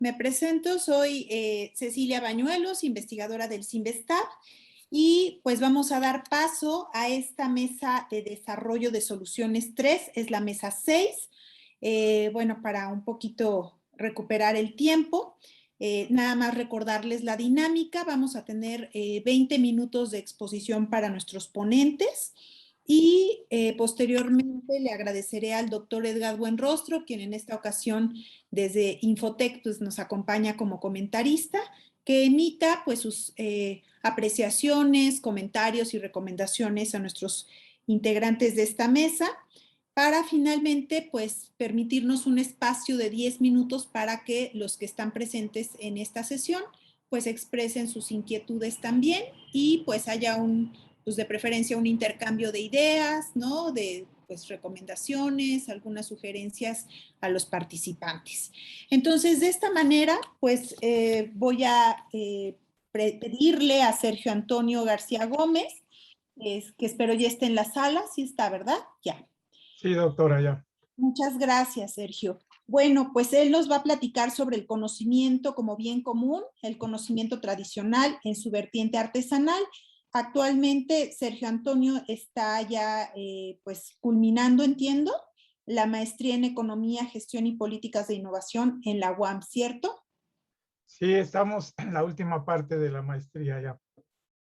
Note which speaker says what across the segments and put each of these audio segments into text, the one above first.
Speaker 1: Me presento, soy Cecilia Bañuelos, investigadora del CINVESTAB, y pues vamos a dar paso a esta mesa de desarrollo de soluciones 3, es la mesa 6. Bueno, para un poquito recuperar el tiempo, nada más recordarles la dinámica. Vamos a tener 20 minutos de exposición para nuestros ponentes. Y posteriormente le agradeceré al doctor Edgar Buenrostro, quien en esta ocasión desde Infotec pues, nos acompaña como comentarista, que emita pues, sus apreciaciones, comentarios y recomendaciones a nuestros integrantes de esta mesa, para finalmente pues, permitirnos un espacio de 10 minutos para que los que están presentes en esta sesión pues expresen sus inquietudes también y pues haya pues de preferencia un intercambio de ideas, ¿no? De pues recomendaciones, algunas sugerencias a los participantes. Entonces, de esta manera, pues voy a pedirle a Sergio Antonio García Gómez, que espero ya esté en la sala, sí está, ¿verdad? Ya.
Speaker 2: Sí, doctora, ya.
Speaker 1: Muchas gracias, Sergio. Bueno, pues él nos va a platicar sobre el conocimiento como bien común, el conocimiento tradicional en su vertiente artesanal. Actualmente, Sergio Antonio está ya pues culminando, entiendo, la maestría en Economía, Gestión y Políticas de Innovación en la UAM, ¿cierto?
Speaker 2: Sí, estamos en la última parte de la maestría ya.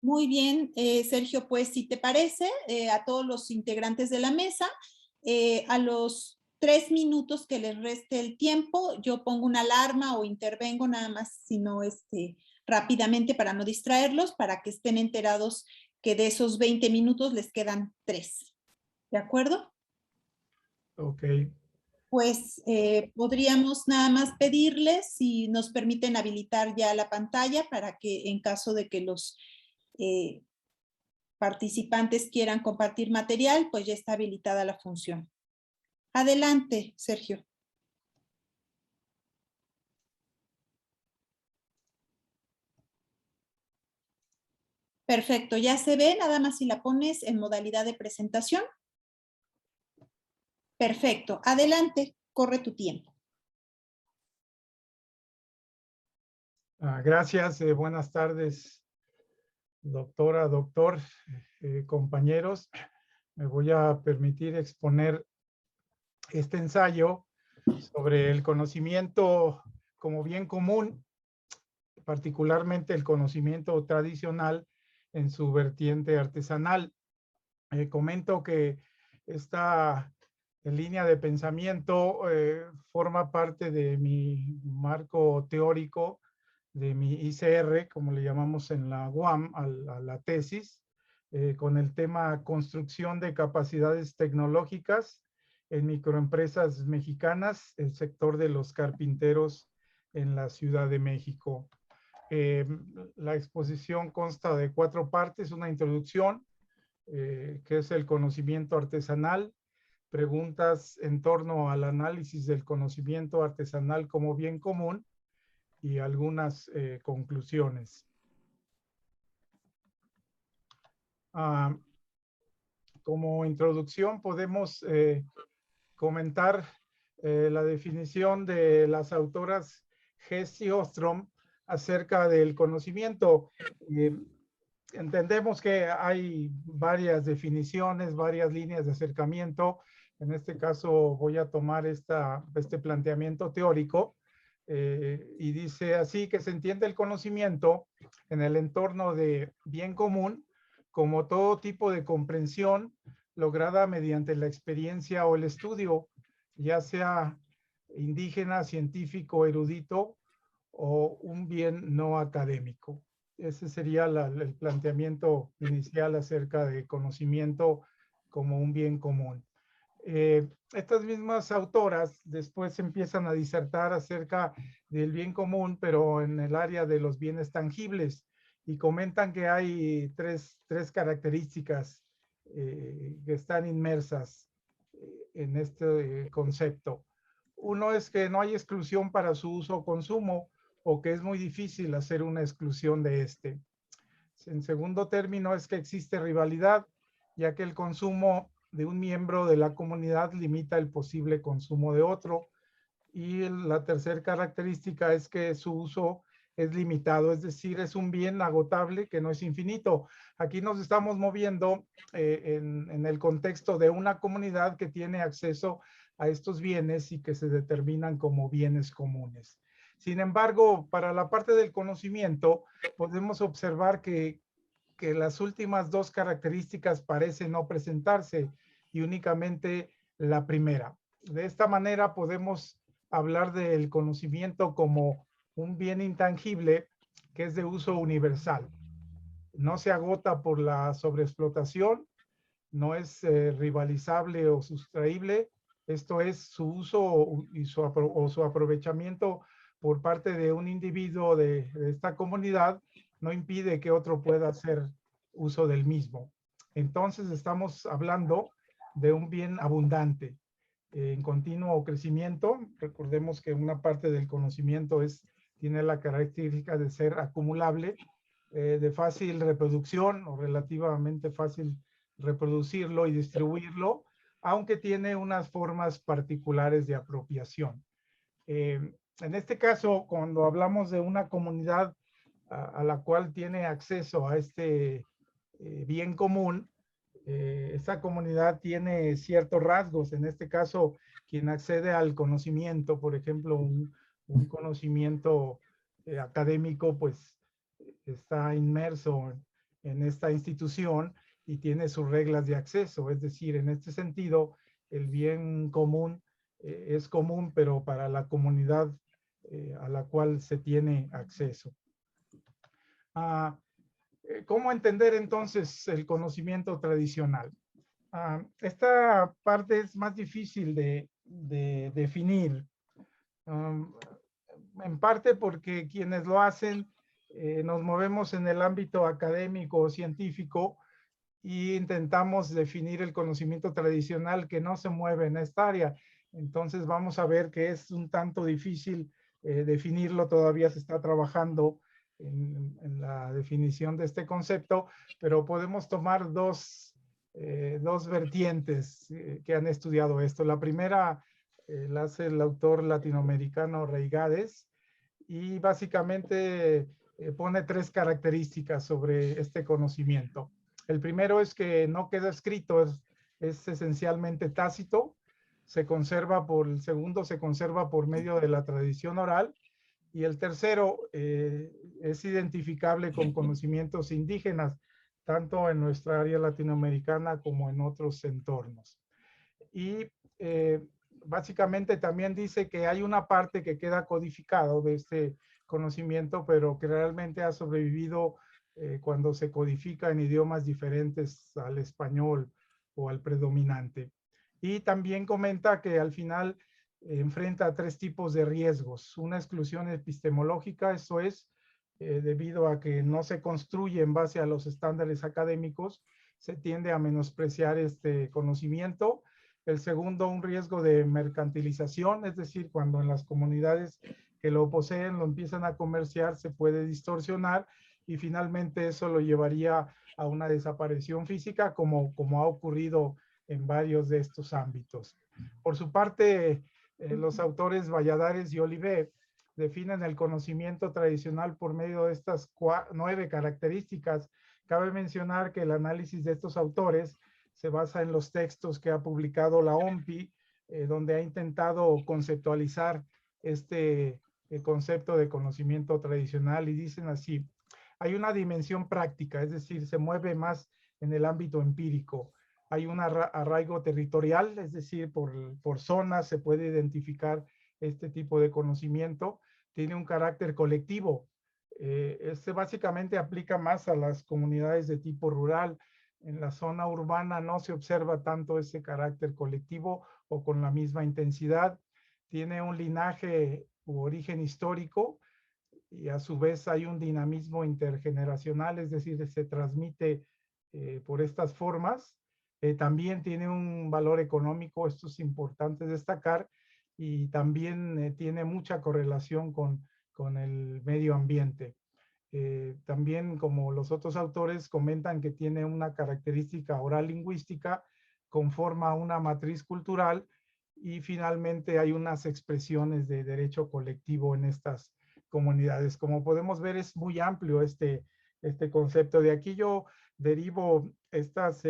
Speaker 1: Muy bien, Sergio, pues si te parece, a todos los integrantes de la mesa, a los 3 minutos que les reste el tiempo, yo pongo una alarma o intervengo nada más, sino rápidamente para no distraerlos, para que estén enterados que de esos 20 minutos les quedan 3. ¿De acuerdo?
Speaker 2: Ok.
Speaker 1: Pues podríamos nada más pedirles si nos permiten habilitar ya la pantalla para que en caso de que los participantes quieran compartir material, pues ya está habilitada la función. Adelante, Sergio. Perfecto, ya se ve, nada más si la pones en modalidad de presentación. Perfecto, adelante, corre tu tiempo.
Speaker 2: Gracias, buenas tardes, doctora, doctor, compañeros. Me voy a permitir exponer este ensayo sobre el conocimiento como bien común, particularmente el conocimiento tradicional en su vertiente artesanal. Comento que esta línea de pensamiento forma parte de mi marco teórico, de mi ICR, como le llamamos en la UAM, a la tesis, con el tema construcción de capacidades tecnológicas en microempresas mexicanas, el sector de los carpinteros en la Ciudad de México. La exposición consta de 4 partes, una introducción, que es el conocimiento artesanal, preguntas en torno al análisis del conocimiento artesanal como bien común y algunas conclusiones. Como introducción podemos comentar la definición de las autoras Hess y Ostrom acerca del conocimiento. Entendemos que hay varias definiciones, varias líneas de acercamiento. En este caso voy a tomar este planteamiento teórico y dice así que se entiende el conocimiento en el entorno de bien común como todo tipo de comprensión lograda mediante la experiencia o el estudio, ya sea indígena, científico, erudito o un bien no académico. Ese sería el planteamiento inicial acerca de conocimiento como un bien común. Estas mismas autoras después empiezan a disertar acerca del bien común, pero en el área de los bienes tangibles, y comentan que hay tres características que están inmersas en este concepto. Uno es que no hay exclusión para su uso o consumo, o que es muy difícil hacer una exclusión de este. En segundo término es que existe rivalidad, ya que el consumo de un miembro de la comunidad limita el posible consumo de otro. Y la tercera característica es que su uso es limitado, es decir, es un bien agotable que no es infinito. Aquí nos estamos moviendo en el contexto de una comunidad que tiene acceso a estos bienes y que se determinan como bienes comunes. Sin embargo, para la parte del conocimiento, podemos observar que las últimas dos características parecen no presentarse y únicamente la primera. De esta manera podemos hablar del conocimiento como un bien intangible que es de uso universal. No se agota por la sobreexplotación, no es rivalizable o sustraíble. Esto es su uso y su aprovechamiento por parte de un individuo de esta comunidad no impide que otro pueda hacer uso del mismo. Entonces estamos hablando de un bien abundante en continuo crecimiento. Recordemos que una parte del conocimiento tiene la característica de ser acumulable, de fácil reproducción o relativamente fácil reproducirlo y distribuirlo, aunque tiene unas formas particulares de apropiación. En este caso, cuando hablamos de una comunidad a la cual tiene acceso a este bien común, esa comunidad tiene ciertos rasgos. En este caso, quien accede al conocimiento, por ejemplo, un conocimiento académico, pues está inmerso en esta institución y tiene sus reglas de acceso. Es decir, en este sentido, el bien común es común, pero para la comunidad a la cual se tiene acceso. Ah, ¿Cómo entender entonces el conocimiento tradicional? Esta parte es más difícil de definir, um, en parte porque quienes lo hacen nos movemos en el ámbito académico o científico y intentamos definir el conocimiento tradicional que no se mueve en esta área. Entonces vamos a ver que es un tanto difícil definirlo, todavía se está trabajando en la definición de este concepto, pero podemos tomar dos vertientes que han estudiado esto. La primera la hace el autor latinoamericano Reigades y básicamente pone tres características sobre este conocimiento. El primero es que no queda escrito, es esencialmente tácito, el segundo se conserva por medio de la tradición oral y el tercero es identificable con conocimientos indígenas, tanto en nuestra área latinoamericana como en otros entornos. Y básicamente también dice que hay una parte que queda codificado de este conocimiento, pero que realmente ha sobrevivido cuando se codifica en idiomas diferentes al español o al predominante. Y también comenta que al final enfrenta tres tipos de riesgos. Una exclusión epistemológica, eso es, debido a que no se construye en base a los estándares académicos, se tiende a menospreciar este conocimiento. El segundo, un riesgo de mercantilización, es decir, cuando en las comunidades que lo poseen lo empiezan a comerciar, se puede distorsionar y finalmente eso lo llevaría a una desaparición física como ha ocurrido en varios de estos ámbitos. Por su parte, los autores Valladares y Olivet definen el conocimiento tradicional por medio de estas 9 características. Cabe mencionar que el análisis de estos autores se basa en los textos que ha publicado la OMPI, donde ha intentado conceptualizar este concepto de conocimiento tradicional y dicen así, hay una dimensión práctica, es decir, se mueve más en el ámbito empírico. Hay un arraigo territorial, es decir, por zonas se puede identificar este tipo de conocimiento. Tiene un carácter colectivo. Este básicamente aplica más a las comunidades de tipo rural. En la zona urbana no se observa tanto ese carácter colectivo o con la misma intensidad. Tiene un linaje u origen histórico y a su vez hay un dinamismo intergeneracional, es decir, se transmite por estas formas. También tiene un valor económico, esto es importante destacar, y también tiene mucha correlación con el medio ambiente. También, como los otros autores comentan que tiene una característica oral lingüística, conforma una matriz cultural y finalmente hay unas expresiones de derecho colectivo en estas comunidades. Como podemos ver, es muy amplio este concepto. De aquí yo derivo estos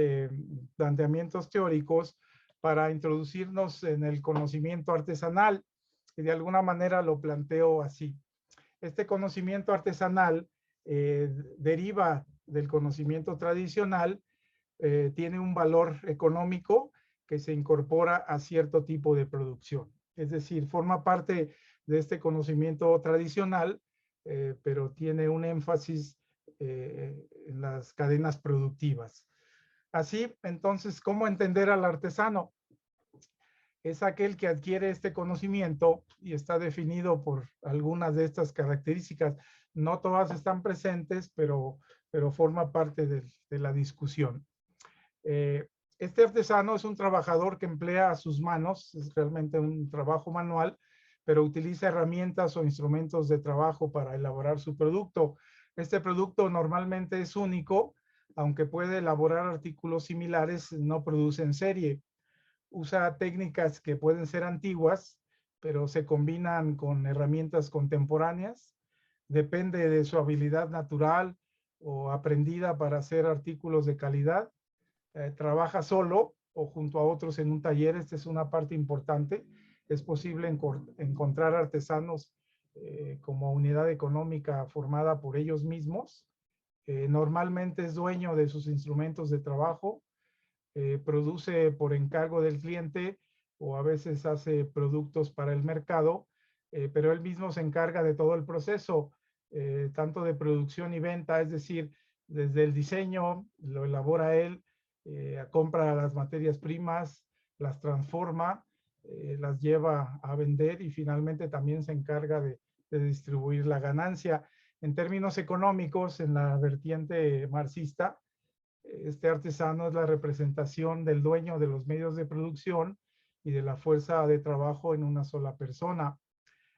Speaker 2: planteamientos teóricos para introducirnos en el conocimiento artesanal, y de alguna manera lo planteo así. Este conocimiento artesanal deriva del conocimiento tradicional, tiene un valor económico que se incorpora a cierto tipo de producción. Es decir, forma parte de este conocimiento tradicional, pero tiene un énfasis en las cadenas productivas. Así, entonces, ¿cómo entender al artesano? Es aquel que adquiere este conocimiento y está definido por algunas de estas características. No todas están presentes, pero forma parte de la discusión. Este artesano es un trabajador que emplea sus manos, es realmente un trabajo manual, pero utiliza herramientas o instrumentos de trabajo para elaborar su producto. Este producto normalmente es único, aunque puede elaborar artículos similares, no produce en serie. Usa técnicas que pueden ser antiguas, pero se combinan con herramientas contemporáneas. Depende de su habilidad natural o aprendida para hacer artículos de calidad. Trabaja solo o junto a otros en un taller. Esta es una parte importante. Es posible encontrar artesanos como unidad económica formada por ellos mismos. Normalmente es dueño de sus instrumentos de trabajo, produce por encargo del cliente o a veces hace productos para el mercado, pero él mismo se encarga de todo el proceso, tanto de producción y venta, es decir, desde el diseño lo elabora él, compra las materias primas, las transforma, las lleva a vender y finalmente también se encarga de distribuir la ganancia. En términos económicos, en la vertiente marxista, este artesano es la representación del dueño de los medios de producción y de la fuerza de trabajo en una sola persona.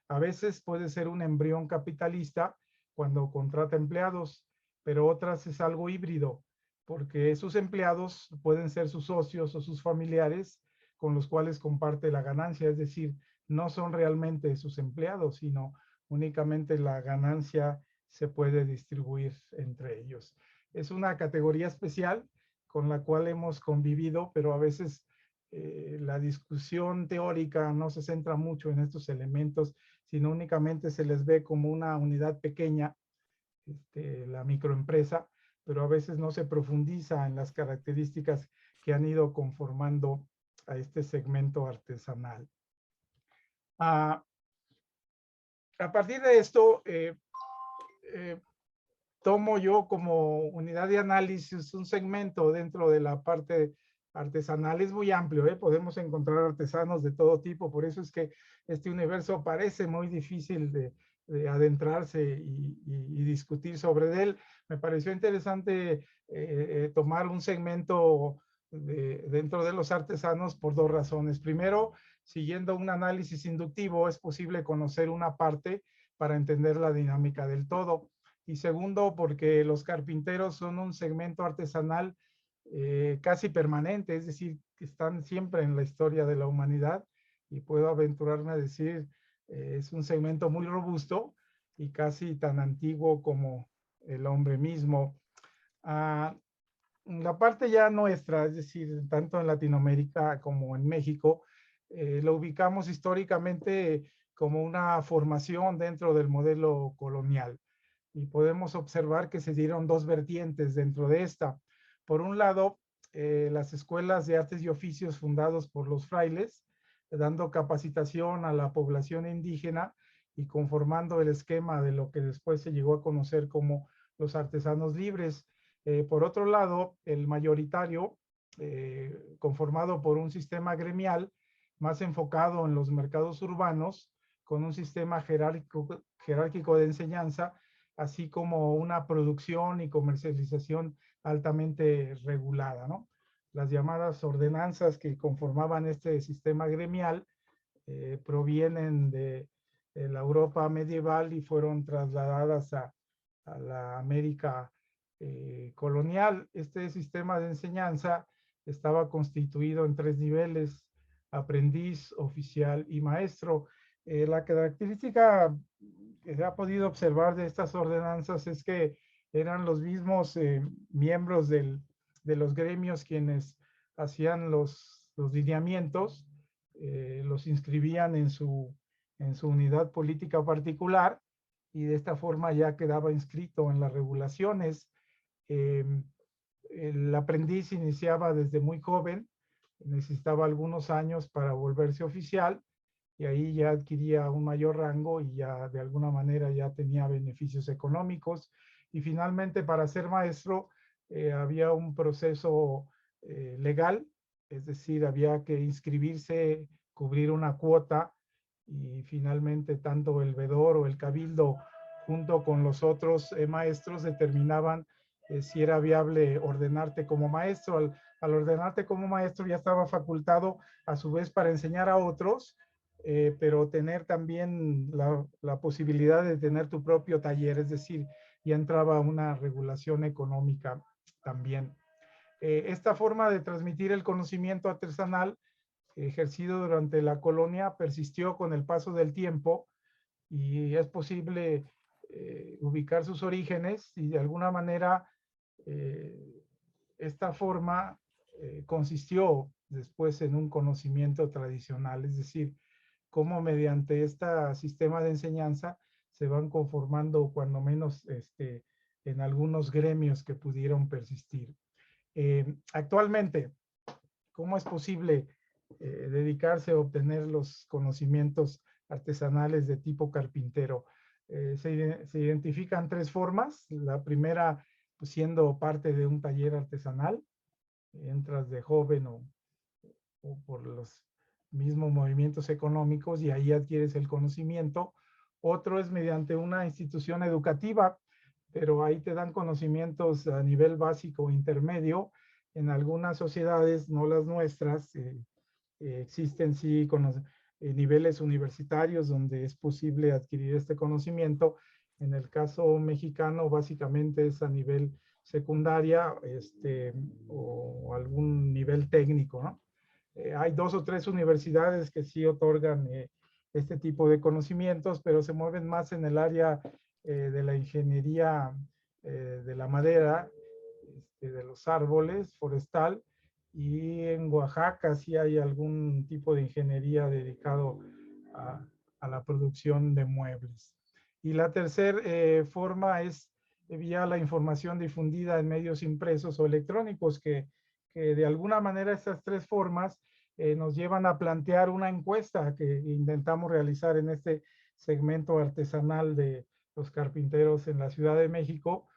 Speaker 2: A veces puede ser un embrión capitalista cuando contrata empleados, pero otras es algo híbrido, porque sus empleados pueden ser sus socios o sus familiares con los cuales comparte la ganancia, es decir, no son realmente sus empleados, sino únicamente la ganancia se puede distribuir entre ellos. Es una categoría especial con la cual hemos convivido, pero a veces la discusión teórica no se centra mucho en estos elementos, sino únicamente se les ve como una unidad pequeña, la microempresa, pero a veces no se profundiza en las características que han ido conformando a este segmento artesanal. A partir de esto, tomo yo como unidad de análisis un segmento dentro de la parte artesanal. Es muy amplio, podemos encontrar artesanos de todo tipo, por eso es que este universo parece muy difícil de adentrarse y discutir sobre él. Me pareció interesante tomar un segmento dentro de los artesanos por dos razones. Primero, siguiendo un análisis inductivo, es posible conocer una parte para entender la dinámica del todo. Y segundo, porque los carpinteros son un segmento artesanal casi permanente, es decir, que están siempre en la historia de la humanidad, y puedo aventurarme a decir, es un segmento muy robusto y casi tan antiguo como el hombre mismo. La parte ya nuestra, es decir, tanto en Latinoamérica como en México, lo ubicamos históricamente como una formación dentro del modelo colonial. Y podemos observar que se dieron dos vertientes dentro de esta. Por un lado, las escuelas de artes y oficios fundados por los frailes, dando capacitación a la población indígena y conformando el esquema de lo que después se llegó a conocer como los artesanos libres. Por otro lado, el mayoritario, conformado por un sistema gremial más enfocado en los mercados urbanos, con un sistema jerárquico de enseñanza, así como una producción y comercialización altamente regulada, ¿no? Las llamadas ordenanzas que conformaban este sistema gremial provienen de la Europa medieval y fueron trasladadas a la América colonial. Este sistema de enseñanza estaba constituido en tres niveles: aprendiz, oficial y maestro. La característica que se ha podido observar de estas ordenanzas es que eran los mismos miembros de los gremios quienes hacían los lineamientos, los inscribían en su unidad política particular y de esta forma ya quedaba inscrito en las regulaciones. Eh, el aprendiz iniciaba desde muy joven, necesitaba algunos años para volverse oficial y ahí ya adquiría un mayor rango y ya de alguna manera ya tenía beneficios económicos. Y finalmente para ser maestro había un proceso legal, es decir, había que inscribirse, cubrir una cuota y finalmente tanto el vedor o el cabildo junto con los otros maestros determinaban si era viable ordenarte como maestro. Al ordenarte como maestro ya estaba facultado a su vez para enseñar a otros, pero tener también la posibilidad de tener tu propio taller, es decir, ya entraba una regulación económica también. Esta forma de transmitir el conocimiento artesanal ejercido durante la colonia persistió con el paso del tiempo y es posible ubicar sus orígenes y de alguna manera esta forma consistió después en un conocimiento tradicional, es decir, cómo mediante este sistema de enseñanza se van conformando cuando menos en algunos gremios que pudieron persistir. Actualmente, ¿cómo es posible dedicarse a obtener los conocimientos artesanales de tipo carpintero? Se identifican tres formas. La primera, pues, siendo parte de un taller artesanal, entras de joven o por los mismos movimientos económicos y ahí adquieres el conocimiento. Otro es mediante una institución educativa, pero ahí te dan conocimientos a nivel básico o intermedio. En algunas sociedades, no las nuestras, existen sí niveles universitarios donde es posible adquirir este conocimiento. En el caso mexicano, básicamente es a nivel secundaria o algún nivel técnico, ¿no? Hay 2 o 3 universidades que sí otorgan este tipo de conocimientos, pero se mueven más en el área de la ingeniería de la madera, de los árboles, forestal, y en Oaxaca sí hay algún tipo de ingeniería dedicado a la producción de muebles. Y la tercera forma es vía la información difundida en medios impresos o electrónicos, que de alguna manera estas tres formas nos llevan a plantear una encuesta que intentamos realizar en este segmento artesanal de los carpinteros en la Ciudad de México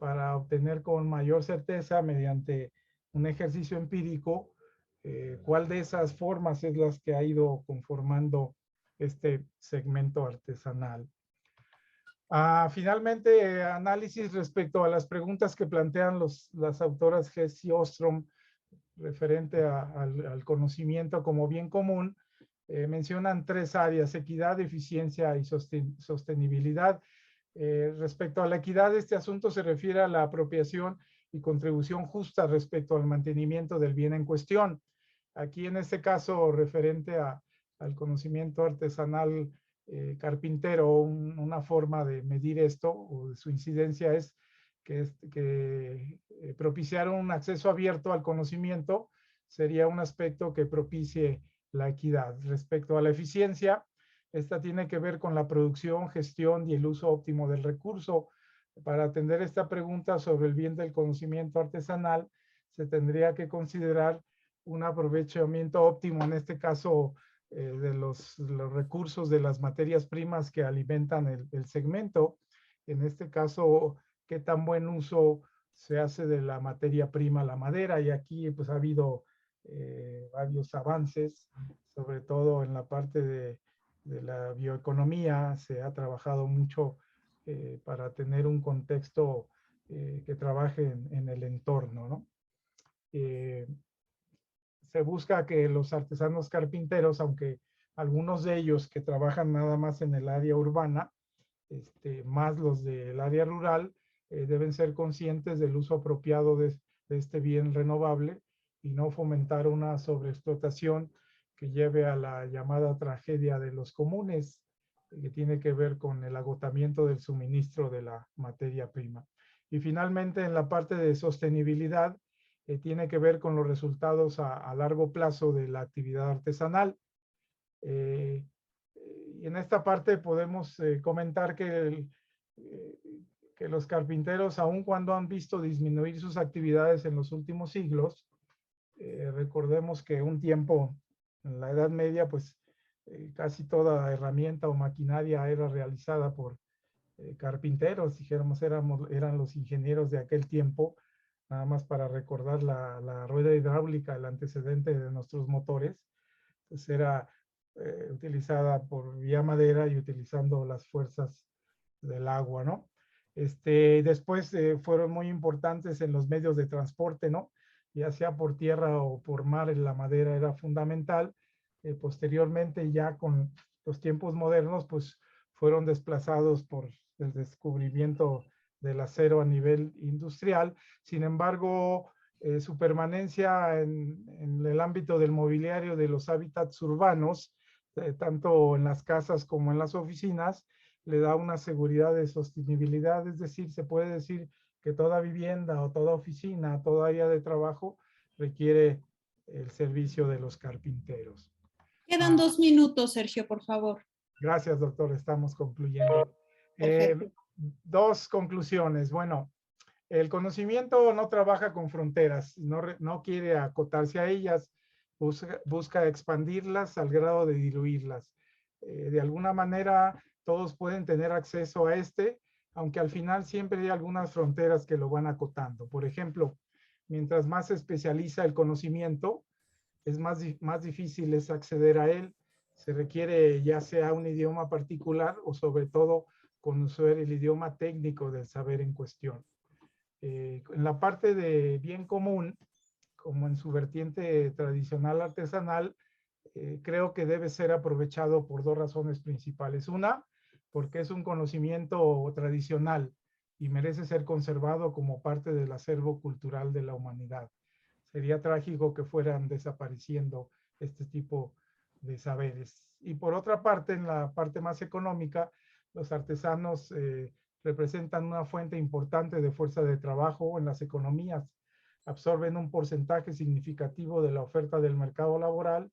Speaker 2: para obtener con mayor certeza mediante un ejercicio empírico cuál de esas formas es las que ha ido conformando este segmento artesanal. Finalmente, análisis respecto a las preguntas que plantean las autoras Hess y Ostrom referente al conocimiento como bien común. Mencionan tres áreas: equidad, eficiencia y sostenibilidad. Respecto a la equidad, este asunto se refiere a la apropiación y contribución justa respecto al mantenimiento del bien en cuestión. Aquí en este caso, referente al conocimiento artesanal carpintero, una forma de medir esto o de su incidencia es que propiciar un acceso abierto al conocimiento sería un aspecto que propicie la equidad. Respecto a la eficiencia, esta tiene que ver con la producción, gestión y el uso óptimo del recurso. Para atender esta pregunta sobre el bien del conocimiento artesanal, se tendría que considerar un aprovechamiento óptimo, en este caso, de los recursos de las materias primas que alimentan el segmento. En este caso, qué tan buen uso se hace de la materia prima, la madera, y aquí pues ha habido varios avances, sobre todo en la parte de la bioeconomía. Se ha trabajado mucho para tener un contexto que trabaje en el entorno, ¿no? Se busca que los artesanos carpinteros, aunque algunos de ellos que trabajan nada más en el área urbana, más los del área rural, deben ser conscientes del uso apropiado de este bien renovable y no fomentar una sobreexplotación que lleve a la llamada tragedia de los comunes, que tiene que ver con el agotamiento del suministro de la materia prima. Y finalmente, en la parte de sostenibilidad, tiene que ver con los resultados a largo plazo de la actividad artesanal. Y en esta parte podemos comentar que los carpinteros, aun cuando han visto disminuir sus actividades en los últimos siglos, recordemos que un tiempo en la Edad Media, pues casi toda herramienta o maquinaria era realizada por carpinteros, dijéramos, eran los ingenieros de aquel tiempo, nada más para recordar la rueda hidráulica, el antecedente de nuestros motores, pues era utilizada por vía madera y utilizando las fuerzas del agua, ¿no? Después fueron muy importantes en los medios de transporte, ¿no? Ya sea por tierra o por mar, la madera era fundamental. Posteriormente, ya con los tiempos modernos, pues fueron desplazados por el descubrimiento del acero a nivel industrial. Sin embargo, su permanencia en el ámbito del mobiliario de los hábitats urbanos, tanto en las casas como en las oficinas, le da una seguridad de sostenibilidad, es decir, se puede decir que toda vivienda o toda oficina, toda área de trabajo requiere el servicio de los carpinteros.
Speaker 1: Quedan 2 minutos, Sergio, por favor.
Speaker 2: Gracias, doctor, estamos concluyendo.
Speaker 1: Perfecto.
Speaker 2: Dos conclusiones. Bueno, el conocimiento no trabaja con fronteras, no quiere acotarse a ellas, busca expandirlas al grado de diluirlas. De alguna manera, todos pueden tener acceso a aunque al final siempre hay algunas fronteras que lo van acotando. Por ejemplo, mientras más se especializa el conocimiento, es más difícil es acceder a él. Se requiere ya sea un idioma particular o sobre todo conocer el idioma técnico del saber en cuestión. En la parte de bien común, como en su vertiente tradicional artesanal, creo que debe ser aprovechado por dos razones principales. Una, porque es un conocimiento tradicional y merece ser conservado como parte del acervo cultural de la humanidad. Sería trágico que fueran desapareciendo este tipo de saberes. Y por otra parte, en la parte más económica, los artesanos representan una fuente importante de fuerza de trabajo en las economías, absorben un porcentaje significativo de la oferta del mercado laboral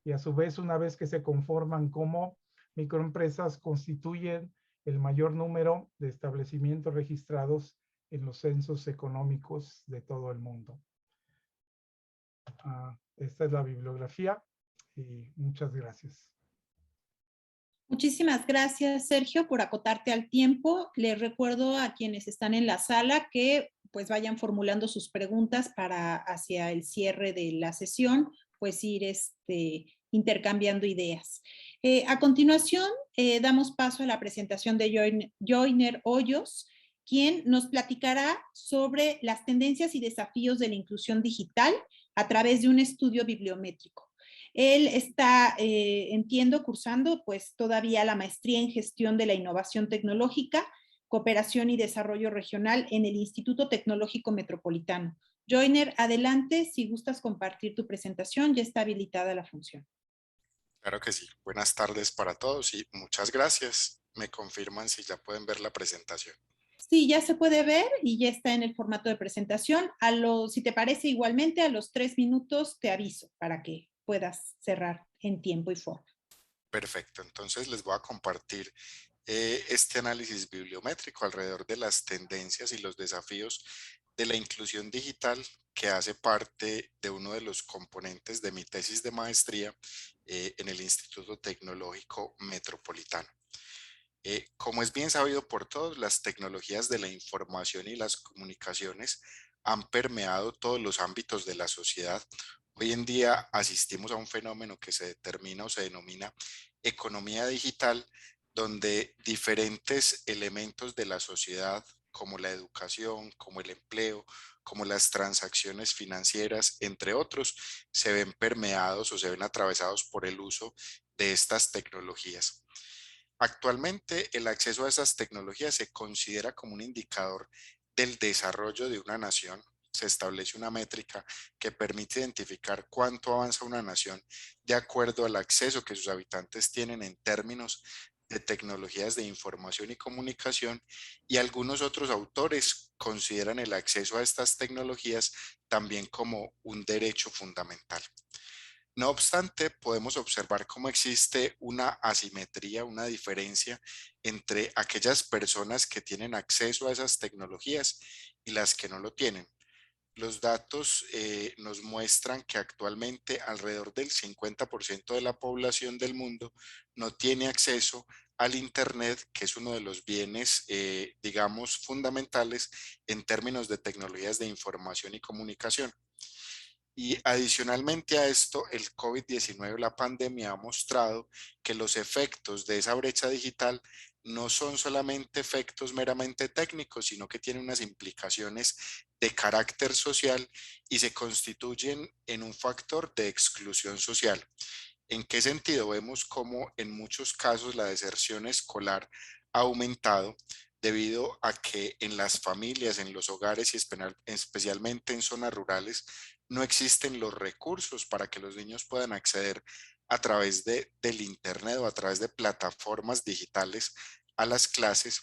Speaker 2: y a su vez, una vez que se conforman como microempresas, constituyen el mayor número de establecimientos registrados en los censos económicos de todo el mundo. Esta es la bibliografía y muchas gracias.
Speaker 1: Muchísimas gracias, Sergio, por acotarte al tiempo. Les recuerdo a quienes están en la sala que pues vayan formulando sus preguntas para hacia el cierre de la sesión, pues ir intercambiando ideas. A continuación, damos paso a la presentación de Joyner Hoyos, quien nos platicará sobre las tendencias y desafíos de la inclusión digital a través de un estudio bibliométrico. Él está, entiendo, cursando pues todavía la maestría en gestión de la innovación tecnológica, cooperación y desarrollo regional en el Instituto Tecnológico Metropolitano. Joyner, adelante, si gustas compartir tu presentación, ya está habilitada la función.
Speaker 3: Claro que sí. Buenas tardes para todos y muchas gracias. Me confirman si ya pueden ver la presentación.
Speaker 1: Sí, ya se puede ver y ya está en el formato de presentación. Si te parece igualmente, a los 3 minutos te aviso para que puedas cerrar en tiempo y forma.
Speaker 3: Perfecto. Entonces les voy a compartir este análisis bibliométrico alrededor de las tendencias y los desafíos de la inclusión digital que hace parte de uno de los componentes de mi tesis de maestría en el Instituto Tecnológico Metropolitano. Como es bien sabido por todos, las tecnologías de la información y las comunicaciones han permeado todos los ámbitos de la sociedad. Hoy en día asistimos a un fenómeno que se determina o se denomina economía digital, donde diferentes elementos de la sociedad, como la educación, como el empleo, como las transacciones financieras, entre otros, se ven permeados o se ven atravesados por el uso de estas tecnologías. Actualmente, el acceso a esas tecnologías se considera como un indicador del desarrollo de una nación se establece una métrica que permite identificar cuánto avanza una nación de acuerdo al acceso que sus habitantes tienen en términos de tecnologías de información y comunicación, y algunos otros autores consideran el acceso a estas tecnologías también como un derecho fundamental. No obstante, podemos observar cómo existe una asimetría, una diferencia entre aquellas personas que tienen acceso a esas tecnologías y las que no lo tienen. Los datos nos muestran que actualmente alrededor del 50% de la población del mundo no tiene acceso al Internet, que es uno de los bienes, digamos, fundamentales en términos de tecnologías de información y comunicación. Y adicionalmente a esto, el COVID-19, la pandemia, ha mostrado que los efectos de esa brecha digital no son solamente efectos meramente técnicos, sino que tienen unas implicaciones de carácter social y se constituyen en un factor de exclusión social. ¿En qué sentido? Vemos cómo en muchos casos la deserción escolar ha aumentado debido a que en las familias, en los hogares y especialmente en zonas rurales, no existen los recursos para que los niños puedan acceder a través del Internet o a través de plataformas digitales a las clases.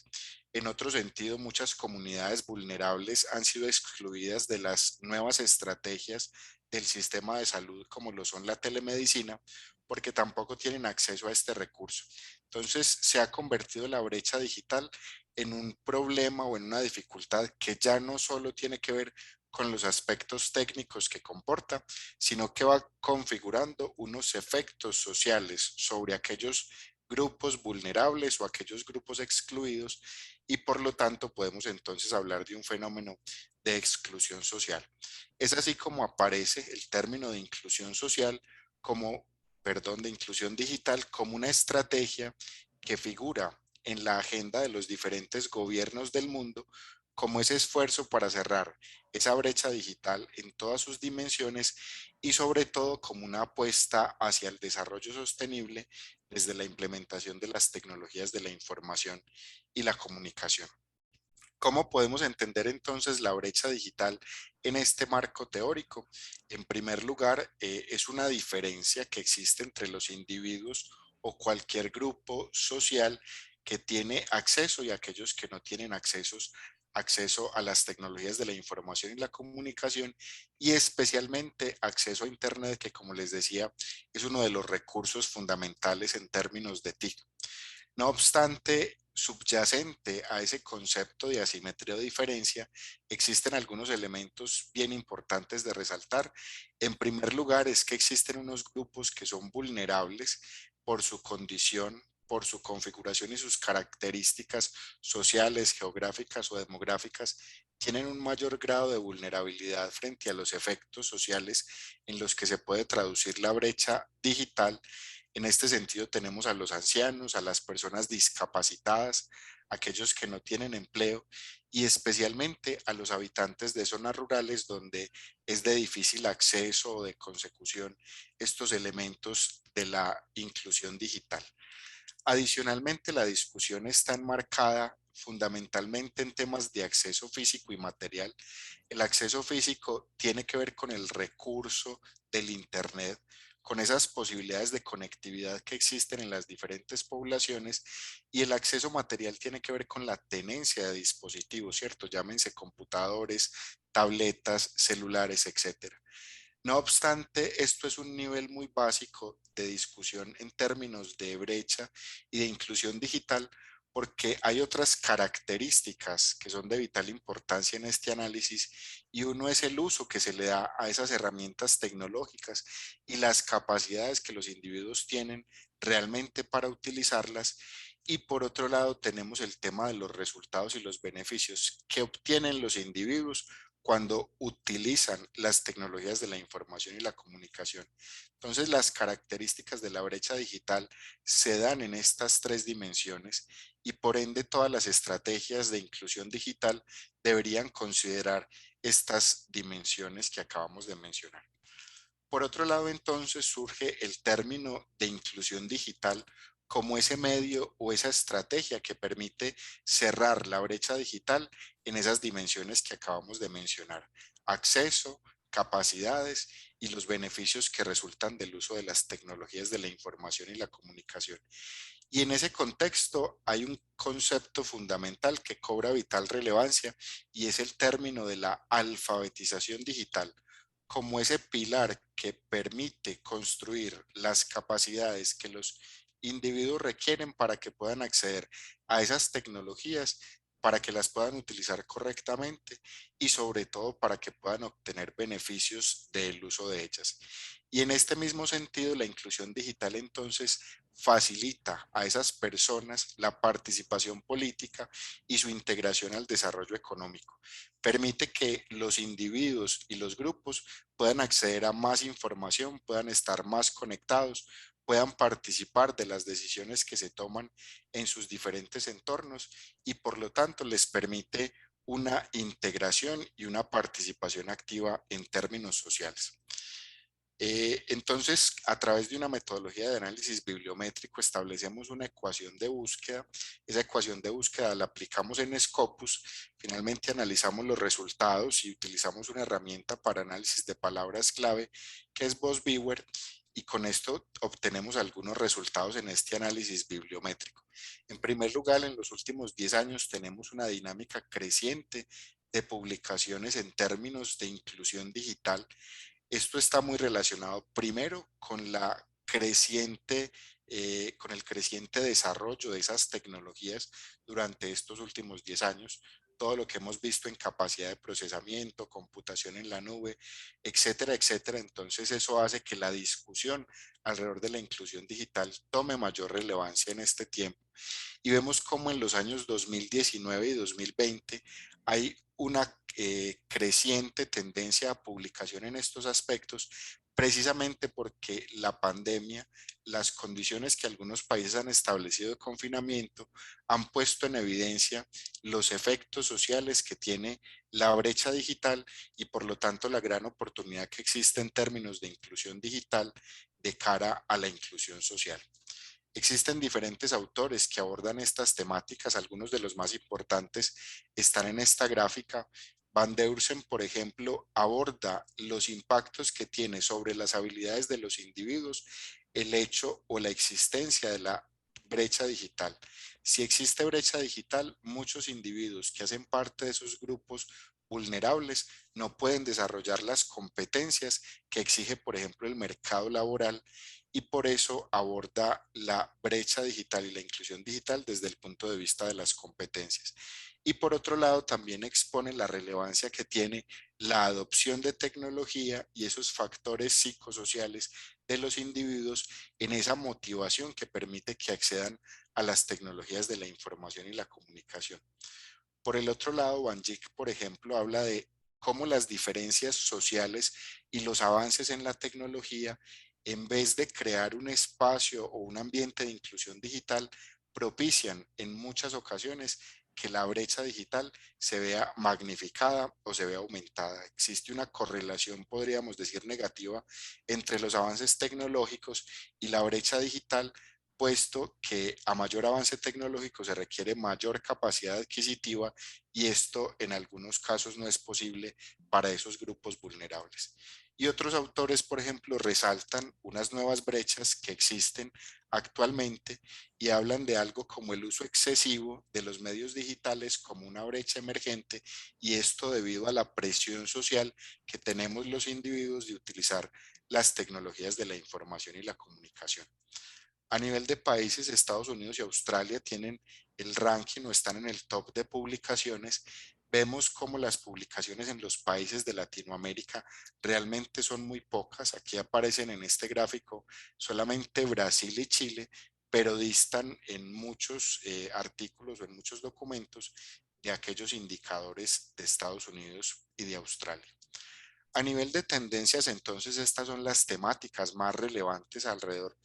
Speaker 3: En otro sentido, muchas comunidades vulnerables han sido excluidas de las nuevas estrategias del sistema de salud, como lo son la telemedicina, porque tampoco tienen acceso a este recurso. Entonces, se ha convertido la brecha digital en un problema o en una dificultad que ya no solo tiene que ver con los aspectos técnicos que comporta, sino que va configurando unos efectos sociales sobre aquellos grupos vulnerables o aquellos grupos excluidos, y por lo tanto podemos entonces hablar de un fenómeno de exclusión social. Es así como aparece el término de inclusión social de inclusión digital como una estrategia que figura en la agenda de los diferentes gobiernos del mundo como ese esfuerzo para cerrar esa brecha digital en todas sus dimensiones, y sobre todo como una apuesta hacia el desarrollo sostenible desde la implementación de las tecnologías de la información y la comunicación. ¿Cómo podemos entender entonces la brecha digital en este marco teórico? En primer lugar, es una diferencia que existe entre los individuos o cualquier grupo social que tiene acceso y aquellos que no tienen acceso a las tecnologías de la información y la comunicación, y especialmente acceso a Internet, que, como les decía, es uno de los recursos fundamentales en términos de TIC. No obstante, subyacente a ese concepto de asimetría o diferencia, existen algunos elementos bien importantes de resaltar. En primer lugar, es que existen unos grupos que son vulnerables por su condición, por su configuración y sus características sociales, geográficas o demográficas, tienen un mayor grado de vulnerabilidad frente a los efectos sociales en los que se puede traducir la brecha digital. En este sentido, tenemos a los ancianos, a las personas discapacitadas, aquellos que no tienen empleo, y especialmente a los habitantes de zonas rurales donde es de difícil acceso o de consecución estos elementos de la inclusión digital. Adicionalmente, la discusión está enmarcada fundamentalmente en temas de acceso físico y material. El acceso físico tiene que ver con el recurso del Internet, con esas posibilidades de conectividad que existen en las diferentes poblaciones, y el acceso material tiene que ver con la tenencia de dispositivos, ¿cierto? Llámense computadores, tabletas, celulares, etcétera. No obstante, esto es un nivel muy básico de discusión en términos de brecha y de inclusión digital, porque hay otras características que son de vital importancia en este análisis, y uno es el uso que se le da a esas herramientas tecnológicas y las capacidades que los individuos tienen realmente para utilizarlas. Y por otro lado, tenemos el tema de los resultados y los beneficios que obtienen los individuos cuando utilizan las tecnologías de la información y la comunicación. Entonces, las características de la brecha digital se dan en estas tres dimensiones, y por ende todas las estrategias de inclusión digital deberían considerar estas dimensiones que acabamos de mencionar. Por otro lado, entonces, surge el término de inclusión digital como ese medio o esa estrategia que permite cerrar la brecha digital en esas dimensiones que acabamos de mencionar. acceso, capacidades y los beneficios que resultan del uso de las tecnologías de la información y la comunicación. Y en ese contexto hay un concepto fundamental que cobra vital relevancia y es el término de la alfabetización digital, como ese pilar que permite construir las capacidades que los individuos requieren para que puedan acceder a esas tecnologías, para que las puedan utilizar correctamente y sobre todo para que puedan obtener beneficios del uso de ellas. Y en este mismo sentido, la inclusión digital entonces facilita a esas personas la participación política y su integración al desarrollo económico. Permite que los individuos y los grupos puedan acceder a más información, puedan estar más conectados, puedan participar de las decisiones que se toman en sus diferentes entornos y por lo tanto les permite una integración y una participación activa en términos sociales. Entonces, a través de una metodología de análisis bibliométrico establecemos una ecuación de búsqueda. Esa ecuación de búsqueda la aplicamos en Scopus. Finalmente analizamos los resultados y utilizamos una herramienta para análisis de palabras clave que es VosViewer, y con esto obtenemos algunos resultados en este análisis bibliométrico. En primer lugar, en los últimos 10 años tenemos una dinámica creciente de publicaciones en términos de inclusión digital. Esto está muy relacionado primero con con el creciente desarrollo de esas tecnologías durante estos últimos 10 años, todo lo que hemos visto en capacidad de procesamiento, computación en la nube, etcétera, etcétera. Entonces eso hace que la discusión alrededor de la inclusión digital tome mayor relevancia en este tiempo. Y vemos cómo en los años 2019 y 2020 hay una creciente tendencia a publicación en estos aspectos, precisamente porque la pandemia, las condiciones que algunos países han establecido de confinamiento, han puesto en evidencia los efectos sociales que tiene la brecha digital y por lo tanto la gran oportunidad que existe en términos de inclusión digital de cara a la inclusión social. Existen diferentes autores que abordan estas temáticas, algunos de los más importantes están en esta gráfica. Van Deursen, por ejemplo, aborda los impactos que tiene sobre las habilidades de los individuos el hecho o la existencia de la brecha digital. Si existe brecha digital, muchos individuos que hacen parte de esos grupos vulnerables no pueden desarrollar las competencias que exige, por ejemplo, el mercado laboral, y por eso aborda la brecha digital y la inclusión digital desde el punto de vista de las competencias. Y por otro lado, también expone la relevancia que tiene la adopción de tecnología y esos factores psicosociales de los individuos en esa motivación que permite que accedan a las tecnologías de la información y la comunicación. Por el otro lado, Van Dijk, por ejemplo, habla de cómo las diferencias sociales y los avances en la tecnología, en vez de crear un espacio o un ambiente de inclusión digital, propician en muchas ocasiones que la brecha digital se vea magnificada o se vea aumentada. Existe una correlación, podríamos decir, negativa entre los avances tecnológicos y la brecha digital, puesto que a mayor avance tecnológico se requiere mayor capacidad adquisitiva y esto en algunos casos no es posible para esos grupos vulnerables. Y otros autores, por ejemplo, resaltan unas nuevas brechas que existen actualmente y hablan de algo como el uso excesivo de los medios digitales como una brecha emergente, y esto debido a la presión social que tenemos los individuos de utilizar las tecnologías de la información y la comunicación. A nivel de países, Estados Unidos y Australia tienen el ranking o están en el top de publicaciones. Vemos cómo las publicaciones en los países de Latinoamérica realmente son muy pocas. Aquí aparecen en este gráfico solamente Brasil y Chile, pero distan en muchos artículos o en muchos documentos de aquellos indicadores de Estados Unidos y de Australia. A nivel de tendencias, entonces, estas son las temáticas más relevantes alrededor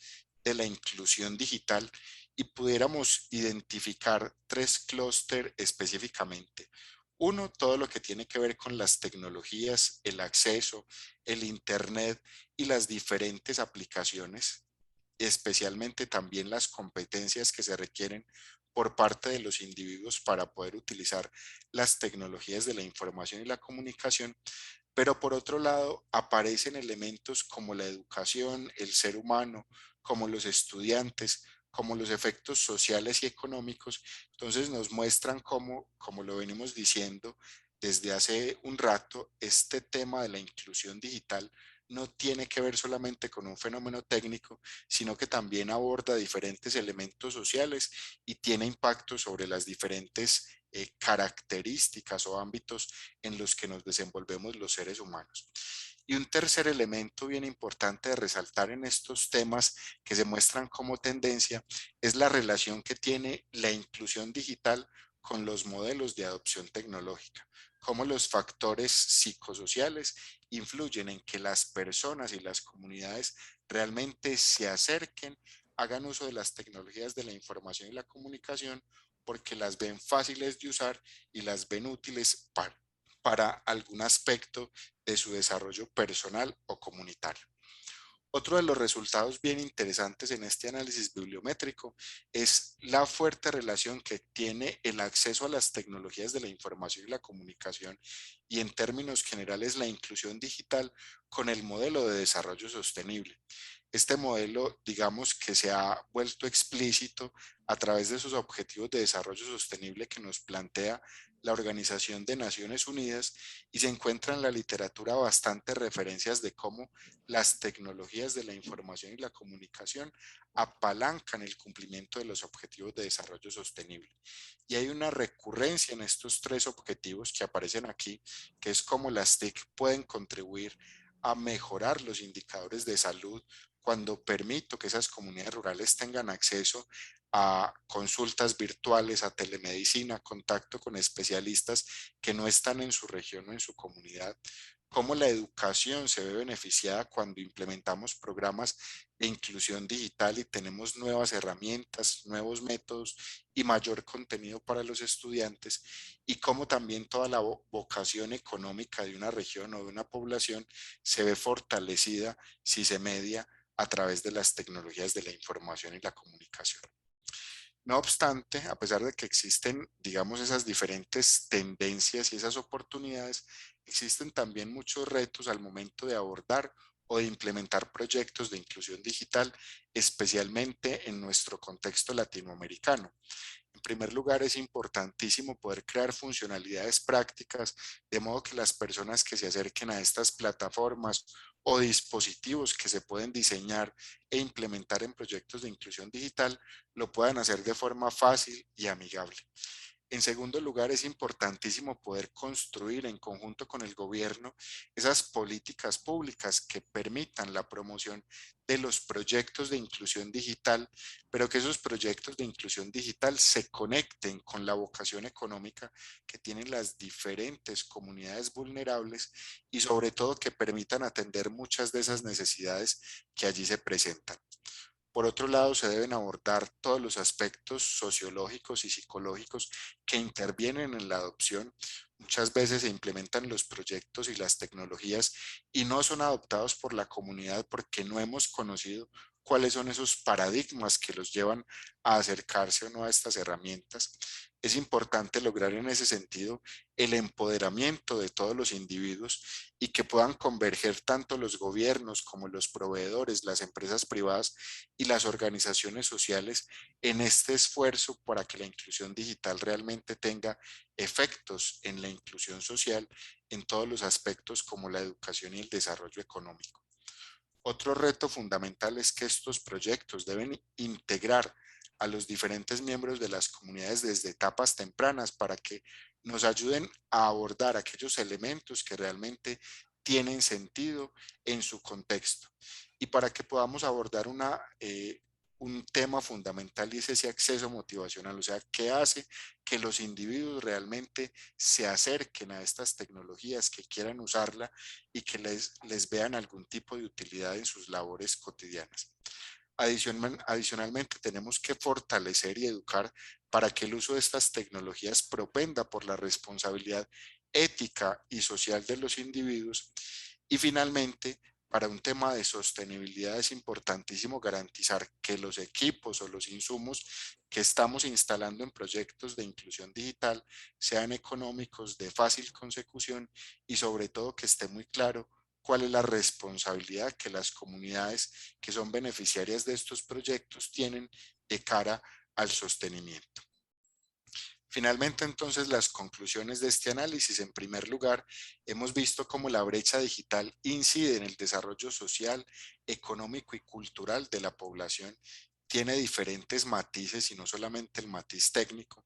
Speaker 3: de la inclusión digital y pudiéramos identificar 3 clústeres específicamente. Uno, todo lo que tiene que ver con las tecnologías, el acceso, el Internet y las diferentes aplicaciones, especialmente también las competencias que se requieren por parte de los individuos para poder utilizar las tecnologías de la información y la comunicación. Pero por otro lado, aparecen elementos como la educación, el ser humano, como los estudiantes, como los efectos sociales y económicos. Entonces nos muestran cómo, como lo venimos diciendo desde hace un rato, este tema de la inclusión digital no tiene que ver solamente con un fenómeno técnico, sino que también aborda diferentes elementos sociales y tiene impacto sobre las diferentes características o ámbitos en los que nos desenvolvemos los seres humanos. Y un tercer elemento bien importante de resaltar en estos temas que se muestran como tendencia es la relación que tiene la inclusión digital con los modelos de adopción tecnológica, cómo los factores psicosociales influyen en que las personas y las comunidades realmente se acerquen, hagan uso de las tecnologías de la información y la comunicación porque las ven fáciles de usar y las ven útiles para algún aspecto de su desarrollo personal o comunitario. Otro de los resultados bien interesantes en este análisis bibliométrico es la fuerte relación que tiene el acceso a las tecnologías de la información y la comunicación y en términos generales la inclusión digital con el modelo de desarrollo sostenible. Este modelo, digamos que se ha vuelto explícito a través de sus objetivos de desarrollo sostenible que nos plantea la Organización de Naciones Unidas y se encuentra en la literatura bastantes referencias de cómo las tecnologías de la información y la comunicación apalancan el cumplimiento de los objetivos de desarrollo sostenible. Y hay una recurrencia en estos tres objetivos que aparecen aquí, que es cómo las TIC pueden contribuir a mejorar los indicadores de salud cuando permito que esas comunidades rurales tengan acceso a consultas virtuales, a telemedicina, contacto con especialistas que no están en su región o en su comunidad, cómo la educación se ve beneficiada cuando implementamos programas de inclusión digital y tenemos nuevas herramientas, nuevos métodos y mayor contenido para los estudiantes, y cómo también toda la vocación económica de una región o de una población se ve fortalecida si se media a través de las tecnologías de la información y la comunicación. No obstante, a pesar de que existen, digamos, esas diferentes tendencias y esas oportunidades, existen también muchos retos al momento de abordar o de implementar proyectos de inclusión digital, especialmente en nuestro contexto latinoamericano. En primer lugar, es importantísimo poder crear funcionalidades prácticas, de modo que las personas que se acerquen a estas plataformas o dispositivos que se pueden diseñar e implementar en proyectos de inclusión digital lo puedan hacer de forma fácil y amigable. En segundo lugar, es importantísimo poder construir en conjunto con el gobierno esas políticas públicas que permitan la promoción de los proyectos de inclusión digital, pero que esos proyectos de inclusión digital se conecten con la vocación económica que tienen las diferentes comunidades vulnerables y sobre todo que permitan atender muchas de esas necesidades que allí se presentan. Por otro lado, se deben abordar todos los aspectos sociológicos y psicológicos que intervienen en la adopción. Muchas veces se implementan los proyectos y las tecnologías y no son adoptados por la comunidad porque no hemos conocido cuáles son esos paradigmas que los llevan a acercarse o no a estas herramientas. Es importante lograr en ese sentido el empoderamiento de todos los individuos y que puedan converger tanto los gobiernos como los proveedores, las empresas privadas y las organizaciones sociales en este esfuerzo para que la inclusión digital realmente tenga efectos en la inclusión social en todos los aspectos como la educación y el desarrollo económico. Otro reto fundamental es que estos proyectos deben integrar a los diferentes miembros de las comunidades desde etapas tempranas para que nos ayuden a abordar aquellos elementos que realmente tienen sentido en su contexto y para que podamos abordar un tema fundamental y es ese acceso motivacional, o sea, ¿qué hace que los individuos realmente se acerquen a estas tecnologías, que quieran usarla y que les vean algún tipo de utilidad en sus labores cotidianas? Adicionalmente, tenemos que fortalecer y educar para que el uso de estas tecnologías propenda por la responsabilidad ética y social de los individuos y finalmente para un tema de sostenibilidad es importantísimo garantizar que los equipos o los insumos que estamos instalando en proyectos de inclusión digital sean económicos, de fácil consecución y sobre todo que esté muy claro cuál es la responsabilidad que las comunidades que son beneficiarias de estos proyectos tienen de cara al sostenimiento. Finalmente, entonces, las conclusiones de este análisis. En primer lugar, hemos visto cómo la brecha digital incide en el desarrollo social, económico y cultural de la población. Tiene diferentes matices y no solamente el matiz técnico.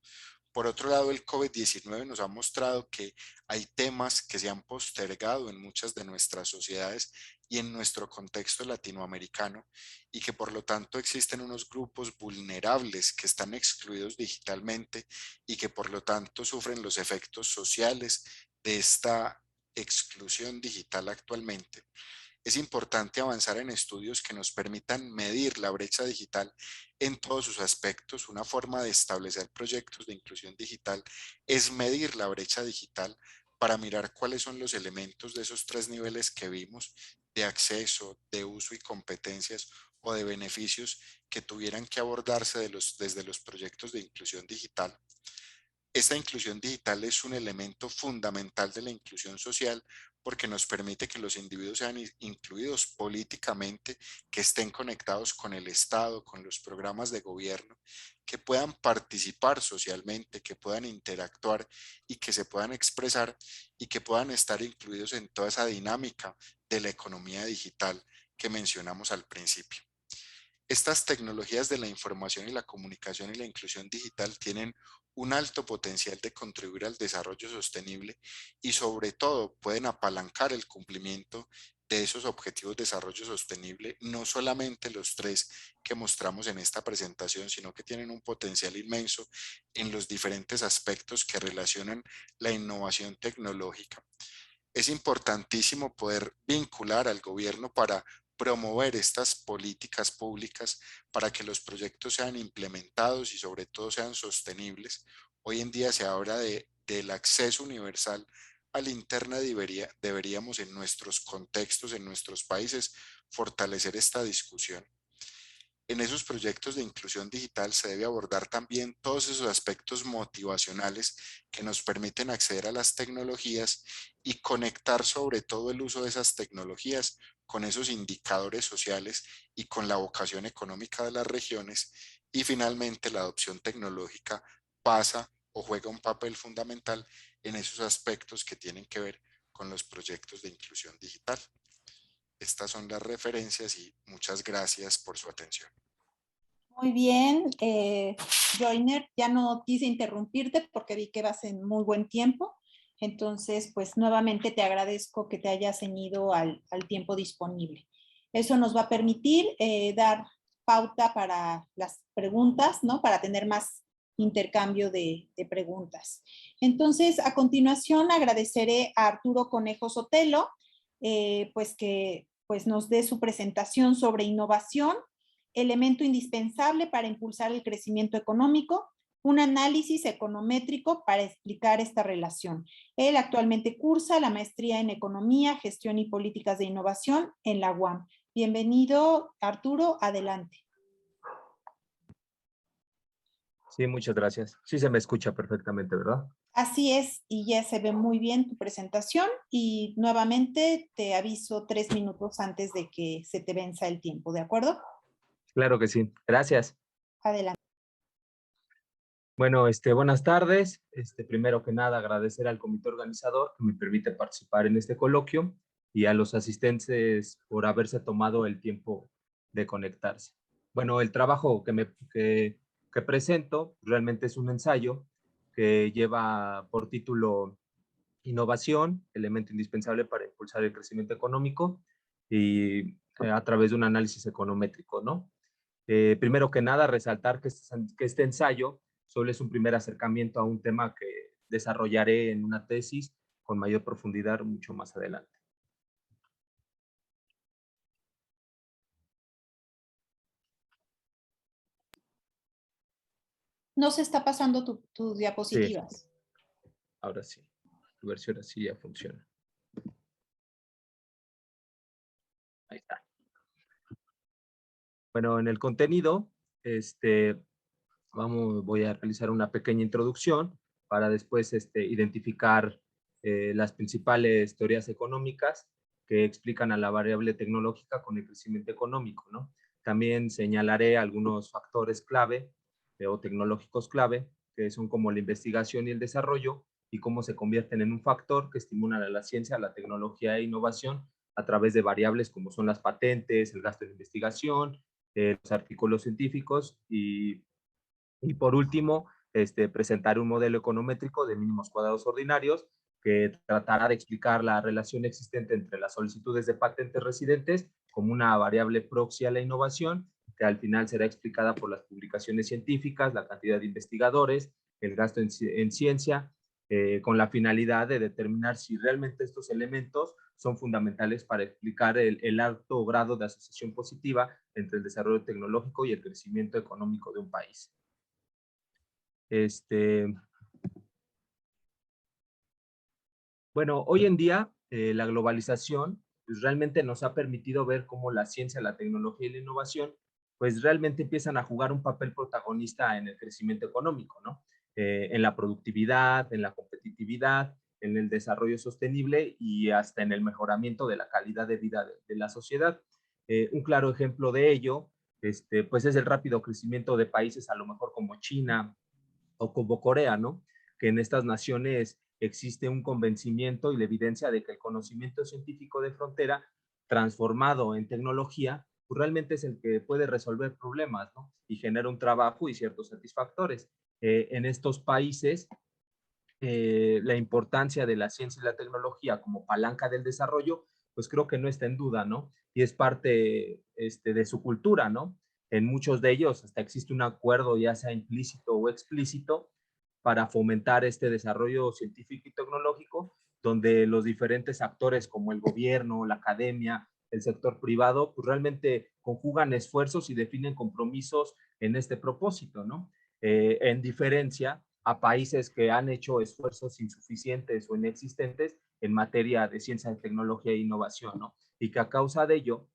Speaker 3: Por otro lado, el COVID-19 nos ha mostrado que hay temas que se han postergado en muchas de nuestras sociedades y en nuestro contexto latinoamericano y que por lo tanto existen unos grupos vulnerables que están excluidos digitalmente y que por lo tanto sufren los efectos sociales de esta exclusión digital actualmente. Es importante avanzar en estudios que nos permitan medir la brecha digital en todos sus aspectos. Una forma de establecer proyectos de inclusión digital es medir la brecha digital para mirar cuáles son los elementos de esos tres niveles que vimos, de acceso, de uso y competencias o de beneficios que tuvieran que abordarse desde los proyectos de inclusión digital. Esta inclusión digital es un elemento fundamental de la inclusión social porque nos permite que los individuos sean incluidos políticamente, que estén conectados con el Estado, con los programas de gobierno, que puedan participar socialmente, que puedan interactuar y que se puedan expresar y que puedan estar incluidos en toda esa dinámica de la economía digital que mencionamos al principio. Estas tecnologías de la información y la comunicación y la inclusión digital tienen un alto potencial de contribuir al desarrollo sostenible y sobre todo pueden apalancar el cumplimiento de esos objetivos de desarrollo sostenible, no solamente los tres que mostramos en esta presentación, sino que tienen un potencial inmenso en los diferentes aspectos que relacionan la innovación tecnológica. Es importantísimo poder vincular al gobierno para promover estas políticas públicas para que los proyectos sean implementados y sobre todo sean sostenibles. Hoy en día se habla del acceso universal al Internet. Deberíamos en nuestros contextos, en nuestros países, fortalecer esta discusión. En esos proyectos de inclusión digital se debe abordar también todos esos aspectos motivacionales que nos permiten acceder a las tecnologías y conectar sobre todo el uso de esas tecnologías con esos indicadores sociales y con la vocación económica de las regiones. Y finalmente la adopción tecnológica pasa o juega un papel fundamental en esos aspectos que tienen que ver con los proyectos de inclusión digital. Estas son las referencias y muchas gracias por su atención.
Speaker 1: Muy bien, Joyner, ya no quise interrumpirte porque vi que vas en muy buen tiempo. Entonces, pues nuevamente te agradezco que te hayas ceñido al tiempo disponible. Eso nos va a permitir dar pauta para las preguntas, ¿no? Para tener más intercambio de preguntas. Entonces, a continuación, agradeceré a Arturo Conejo Sotelo, pues que pues nos dé su presentación sobre innovación, elemento indispensable para impulsar el crecimiento económico, un análisis econométrico para explicar esta relación. Él actualmente cursa la maestría en Economía, Gestión y Políticas de Innovación en la UAM. Bienvenido, Arturo, adelante.
Speaker 4: Sí, muchas gracias. Sí se me escucha perfectamente, ¿verdad?
Speaker 1: Así es, y ya se ve muy bien tu presentación y nuevamente te aviso 3 minutos antes de que se te venza el tiempo, ¿de acuerdo?
Speaker 4: Claro que sí. Gracias.
Speaker 1: Adelante.
Speaker 4: Bueno, buenas tardes. Primero que nada, agradecer al comité organizador que me permite participar en este coloquio y a los asistentes por haberse tomado el tiempo de conectarse. Bueno, el trabajo que presento realmente es un ensayo que lleva por título Innovación, elemento indispensable para impulsar el crecimiento económico y a través de un análisis econométrico, ¿no? Primero que nada, resaltar que este ensayo solo es un primer acercamiento a un tema que desarrollaré en una tesis con mayor profundidad mucho más adelante.
Speaker 1: No se está pasando tus diapositivas.
Speaker 4: Sí, ahora sí. Tu versión así ya funciona. Ahí está. Bueno, en el contenido, voy a realizar una pequeña introducción para después identificar las principales teorías económicas que explican a la variable tecnológica con el crecimiento económico, ¿no? También señalaré algunos factores clave o tecnológicos clave, que son como la investigación y el desarrollo, y cómo se convierten en un factor que estimulan a la ciencia, la tecnología e innovación a través de variables como son las patentes, el gasto de investigación, los artículos científicos y por último, presentar un modelo econométrico de mínimos cuadrados ordinarios que tratará de explicar la relación existente entre las solicitudes de patentes residentes como una variable proxy a la innovación, que al final será explicada por las publicaciones científicas, la cantidad de investigadores, el gasto en ciencia, con la finalidad de determinar si realmente estos elementos son fundamentales para explicar el alto grado de asociación positiva entre el desarrollo tecnológico y el crecimiento económico de un país. Bueno, hoy en día la globalización pues, realmente nos ha permitido ver cómo la ciencia, la tecnología y la innovación pues realmente empiezan a jugar un papel protagonista en el crecimiento económico, ¿no? En la productividad, en la competitividad, en el desarrollo sostenible y hasta en el mejoramiento de la calidad de vida de la sociedad. Un claro ejemplo de ello pues es el rápido crecimiento de países a lo mejor como China, o como Corea, ¿no? Que en estas naciones existe un convencimiento y la evidencia de que el conocimiento científico de frontera transformado en tecnología pues realmente es el que puede resolver problemas, ¿no? Y genera un trabajo y ciertos satisfactores. En estos países, la importancia de la ciencia y la tecnología como palanca del desarrollo, pues creo que no está en duda, ¿no? Y es parte de su cultura, ¿no? En muchos de ellos hasta existe un acuerdo, ya sea implícito o explícito, para fomentar este desarrollo científico y tecnológico, donde los diferentes actores como el gobierno, la academia, el sector privado, pues realmente conjugan esfuerzos y definen compromisos en este propósito, ¿no? En diferencia a países que han hecho esfuerzos insuficientes o inexistentes en materia de ciencia, tecnología e innovación, ¿no? Y que a causa de ello,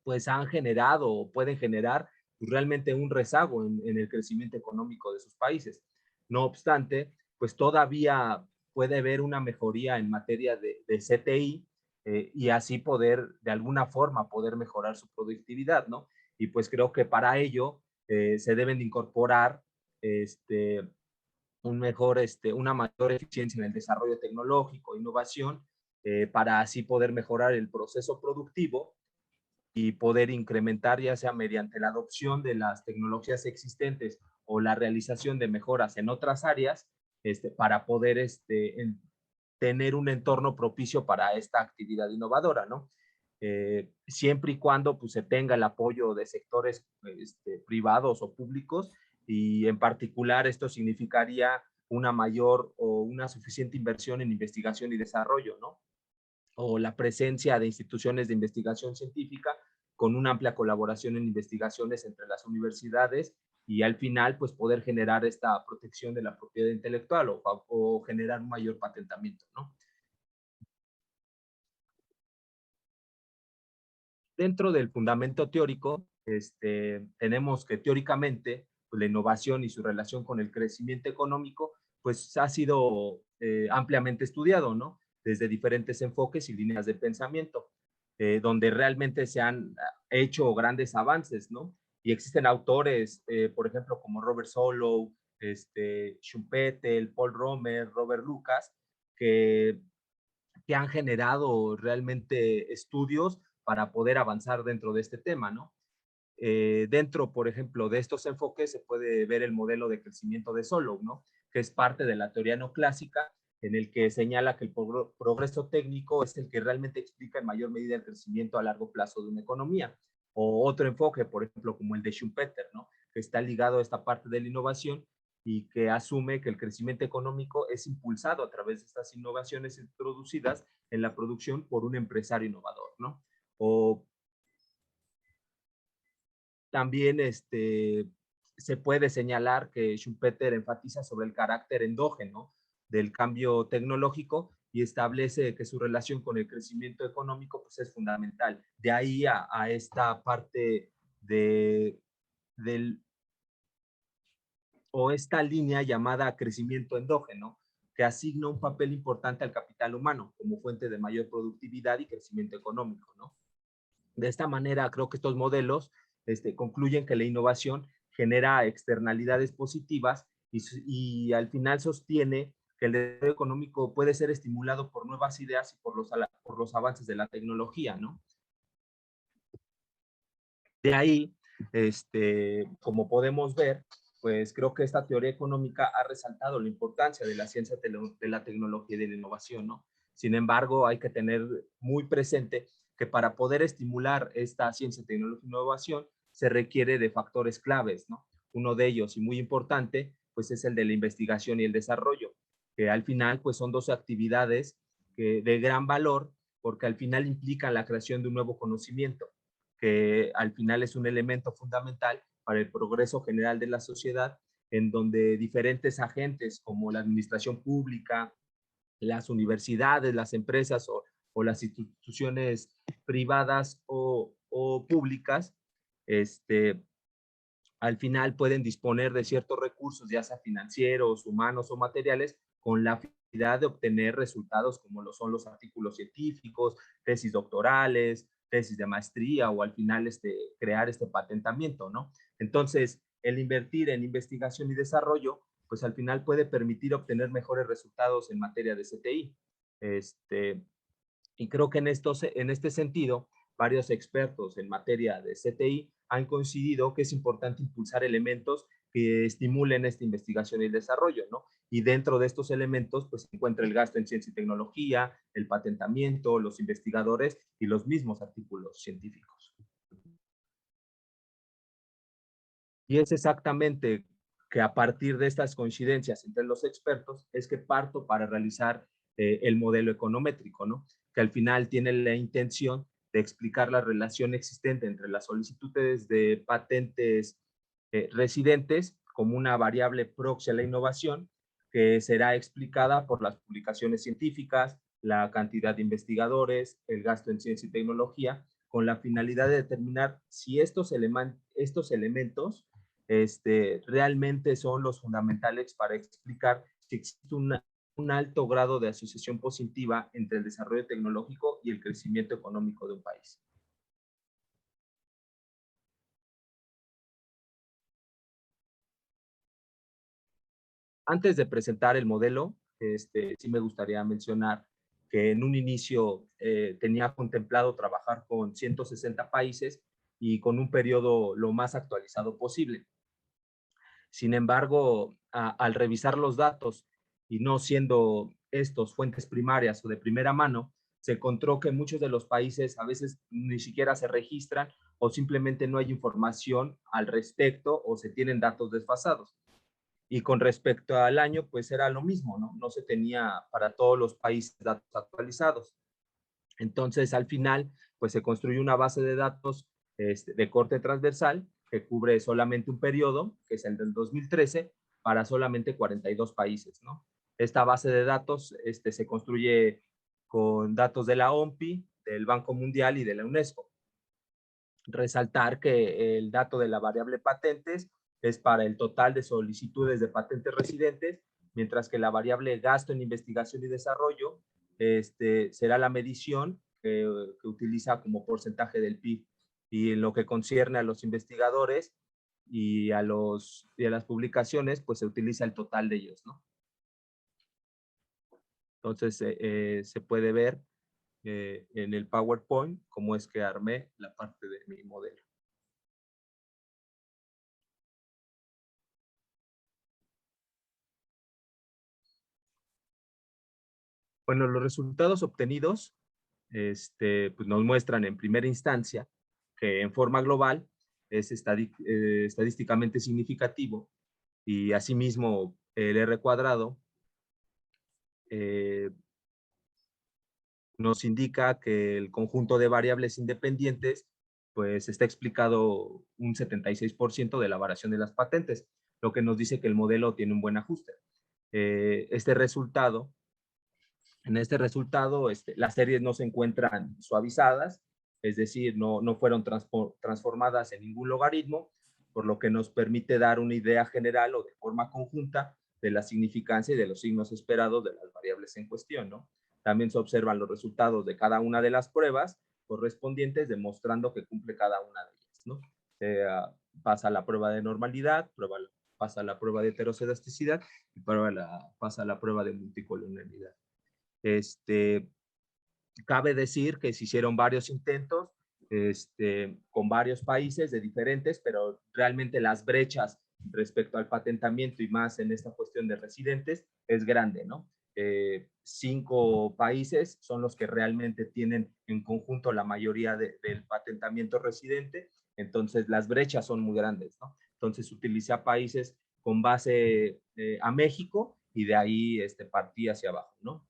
Speaker 4: pues han generado o pueden generar pues, realmente un rezago en el crecimiento económico de sus países. No obstante, pues todavía puede haber una mejoría en materia de CTI y así poder, de alguna forma, poder mejorar su productividad, ¿no? Y pues creo que para ello se deben de incorporar una mayor eficiencia en el desarrollo tecnológico, innovación, para así poder mejorar el proceso productivo y poder incrementar ya sea mediante la adopción de las tecnologías existentes o la realización de mejoras en otras áreas, para poder tener un entorno propicio para esta actividad innovadora, ¿no? Siempre y cuando pues, se tenga el apoyo de sectores privados o públicos y en particular esto significaría una mayor o una suficiente inversión en investigación y desarrollo, ¿no? O la presencia de instituciones de investigación científica con una amplia colaboración en investigaciones entre las universidades y al final pues poder generar esta protección de la propiedad intelectual o generar un mayor patentamiento, ¿no? Dentro del fundamento teórico, tenemos que teóricamente pues, la innovación y su relación con el crecimiento económico pues ha sido ampliamente estudiado, ¿no? Desde diferentes enfoques y líneas de pensamiento, donde realmente se han hecho grandes avances, ¿no? Y existen autores, por ejemplo, como Robert Solow, Schumpeter, Paul Romer, Robert Lucas, que han generado realmente estudios para poder avanzar dentro de este tema, ¿no? Dentro, por ejemplo, de estos enfoques se puede ver el modelo de crecimiento de Solow, ¿no? Que es parte de la teoría neoclásica, en el que señala que el progreso técnico es el que realmente explica en mayor medida el crecimiento a largo plazo de una economía. O otro enfoque, por ejemplo, como el de Schumpeter, ¿no? Que está ligado a esta parte de la innovación y que asume que el crecimiento económico es impulsado a través de estas innovaciones introducidas en la producción por un empresario innovador, ¿no? O también se puede señalar que Schumpeter enfatiza sobre el carácter endógeno del cambio tecnológico y establece que su relación con el crecimiento económico pues, es fundamental. De ahí a esta parte o esta línea llamada crecimiento endógeno, que asigna un papel importante al capital humano como fuente de mayor productividad y crecimiento económico, ¿no? De esta manera, creo que estos modelos concluyen que la innovación genera externalidades positivas y al final sostiene que el desarrollo económico puede ser estimulado por nuevas ideas y por los avances de la tecnología, ¿no? De ahí, como podemos ver, pues creo que esta teoría económica ha resaltado la importancia de la ciencia, de la tecnología y de la innovación, ¿no? Sin embargo, hay que tener muy presente que para poder estimular esta ciencia, tecnología e innovación se requiere de factores claves, ¿no? Uno de ellos, y muy importante, pues es el de la investigación y el desarrollo, que al final pues son dos actividades de gran valor porque al final implican la creación de un nuevo conocimiento, que al final es un elemento fundamental para el progreso general de la sociedad, en donde diferentes agentes como la administración pública, las universidades, las empresas o las instituciones privadas o públicas, al final pueden disponer de ciertos recursos, ya sea financieros, humanos o materiales, con la finalidad de obtener resultados como lo son los artículos científicos, tesis doctorales, tesis de maestría o al final crear este patentamiento, ¿no? Entonces, el invertir en investigación y desarrollo, pues al final puede permitir obtener mejores resultados en materia de CTI. Y creo que en este sentido, varios expertos en materia de CTI han coincidido que es importante impulsar elementos que estimulen esta investigación y el desarrollo, ¿no? Y dentro de estos elementos, pues se encuentra el gasto en ciencia y tecnología, el patentamiento, los investigadores y los mismos artículos científicos. Y es exactamente que a partir de estas coincidencias entre los expertos es que parto para realizar el modelo econométrico, ¿no? Que al final tiene la intención de explicar la relación existente entre las solicitudes de patentes residentes como una variable proxy a la innovación que será explicada por las publicaciones científicas, la cantidad de investigadores, el gasto en ciencia y tecnología, con la finalidad de determinar si estos elementos realmente son los fundamentales para explicar si existe un alto grado de asociación positiva entre el desarrollo tecnológico y el crecimiento económico de un país. Antes de presentar el modelo, sí me gustaría mencionar que en un inicio tenía contemplado trabajar con 160 países y con un periodo lo más actualizado posible. Sin embargo, al revisar los datos y no siendo estos fuentes primarias o de primera mano, se encontró que muchos de los países a veces ni siquiera se registran o simplemente no hay información al respecto o se tienen datos desfasados. Y con respecto al año, pues era lo mismo, ¿no? No se tenía para todos los países datos actualizados. Entonces, al final, pues se construyó una base de datos de corte transversal que cubre solamente un periodo, que es el del 2013, para solamente 42 países, ¿no? Esta base de datos se construye con datos de la OMPI, del Banco Mundial y de la UNESCO. Resaltar que el dato de la variable patentes es para el total de solicitudes de patentes residentes, mientras que la variable gasto en investigación y desarrollo será la medición que utiliza como porcentaje del PIB. Y en lo que concierne a los investigadores y a las publicaciones, pues se utiliza el total de ellos, ¿no? Entonces, se puede ver en el PowerPoint cómo es que armé la parte de mi modelo. Bueno, los resultados obtenidos pues nos muestran en primera instancia que en forma global es estadísticamente significativo y asimismo el R cuadrado nos indica que el conjunto de variables independientes pues está explicado un 76% de la variación de las patentes, lo que nos dice que el modelo tiene un buen ajuste. Este resultado En este resultado, las series no se encuentran suavizadas, es decir, no fueron transformadas en ningún logaritmo, por lo que nos permite dar una idea general o de forma conjunta de la significancia y de los signos esperados de las variables en cuestión, ¿no? También se observan los resultados de cada una de las pruebas correspondientes, demostrando que cumple cada una de ellas, ¿no? Pasa la prueba de normalidad, pasa la prueba de heteroscedasticidad y pasa la prueba de multicolonialidad. Cabe decir que se hicieron varios intentos con varios países de diferentes, pero realmente las brechas respecto al patentamiento y más en esta cuestión de residentes es grande, ¿no? 5 países son los que realmente tienen en conjunto la mayoría del patentamiento residente, entonces las brechas son muy grandes, ¿no? Entonces utilicé a países con base a México y de ahí partí hacia abajo, ¿no?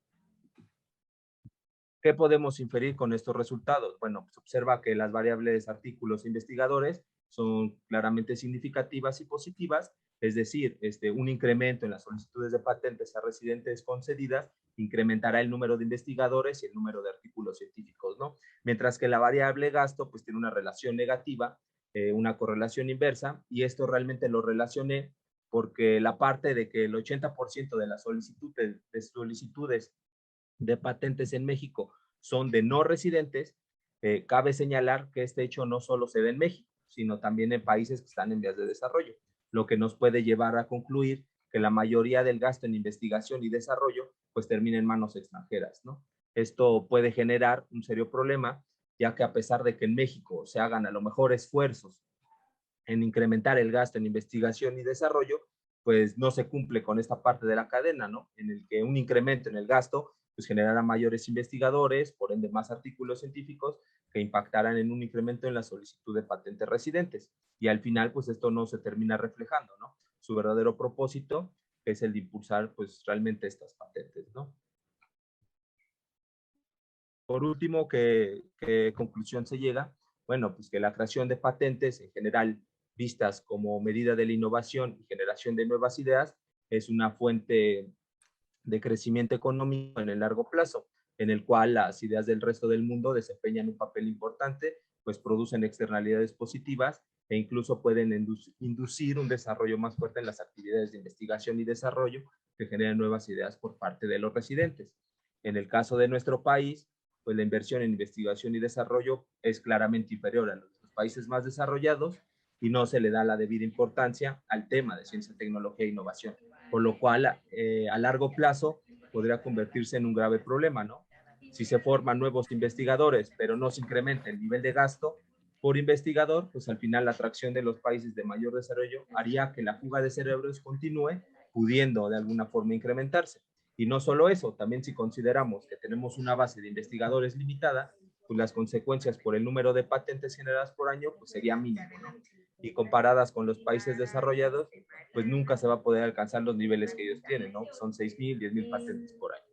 Speaker 4: ¿Qué podemos inferir con estos resultados? Bueno, pues observa que las variables artículos e investigadores son claramente significativas y positivas, es decir, un incremento en las solicitudes de patentes a residentes concedidas incrementará el número de investigadores y el número de artículos científicos, ¿no? Mientras que la variable gasto pues tiene una relación negativa, una correlación inversa, y esto realmente lo relacioné porque la parte de que el 80% de las solicitudes de patentes en México son de no residentes, cabe señalar que este hecho no solo se da en México, sino también en países que están en vías de desarrollo, lo que nos puede llevar a concluir que la mayoría del gasto en investigación y desarrollo pues termina en manos extranjeras, ¿no? Esto puede generar un serio problema, ya que a pesar de que en México se hagan a lo mejor esfuerzos en incrementar el gasto en investigación y desarrollo, pues no se cumple con esta parte de la cadena, ¿no? En el que un incremento en el gasto pues generará mayores investigadores, por ende más artículos científicos que impactarán en un incremento en la solicitud de patentes residentes. Y al final, pues esto no se termina reflejando, ¿no? Su verdadero propósito es el de impulsar, pues realmente estas patentes, ¿no? Por último, ¿qué conclusión se llega? Bueno, pues que la creación de patentes en general vistas como medida de la innovación y generación de nuevas ideas es una fuente de crecimiento económico en el largo plazo, en el cual las ideas del resto del mundo desempeñan un papel importante, pues producen externalidades positivas e incluso pueden inducir un desarrollo más fuerte en las actividades de investigación y desarrollo que generan nuevas ideas por parte de los residentes. En el caso de nuestro país, pues la inversión en investigación y desarrollo es claramente inferior a los países más desarrollados y no se le da la debida importancia al tema de ciencia, tecnología e innovación, por lo cual a largo plazo podría convertirse en un grave problema, ¿no? Si se forman nuevos investigadores, pero no se incrementa el nivel de gasto por investigador, pues al final la atracción de los países de mayor desarrollo haría que la fuga de cerebros continúe, pudiendo de alguna forma incrementarse. Y no solo eso, también si consideramos que tenemos una base de investigadores limitada, pues las consecuencias por el número de patentes generadas por año pues sería mínimo, ¿no? Y comparadas con los países desarrollados, pues nunca se va a poder alcanzar los niveles que ellos tienen, ¿no? Son 6,000, 10,000 patentes por año.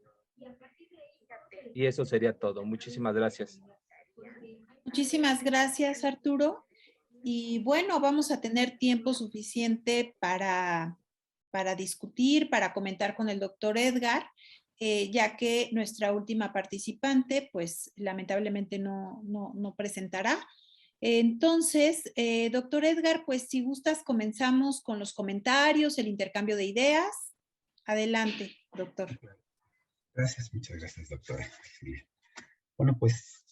Speaker 4: Y eso sería todo. Muchísimas gracias.
Speaker 1: Muchísimas gracias, Arturo. Y bueno, vamos a tener tiempo suficiente para discutir, para comentar con el doctor Edgar, ya que nuestra última participante, pues lamentablemente no presentará. Entonces, doctor Edgar, pues si gustas, comenzamos con los comentarios, el intercambio de ideas. Adelante, doctor.
Speaker 5: Gracias, muchas gracias, doctora. Sí. Bueno, pues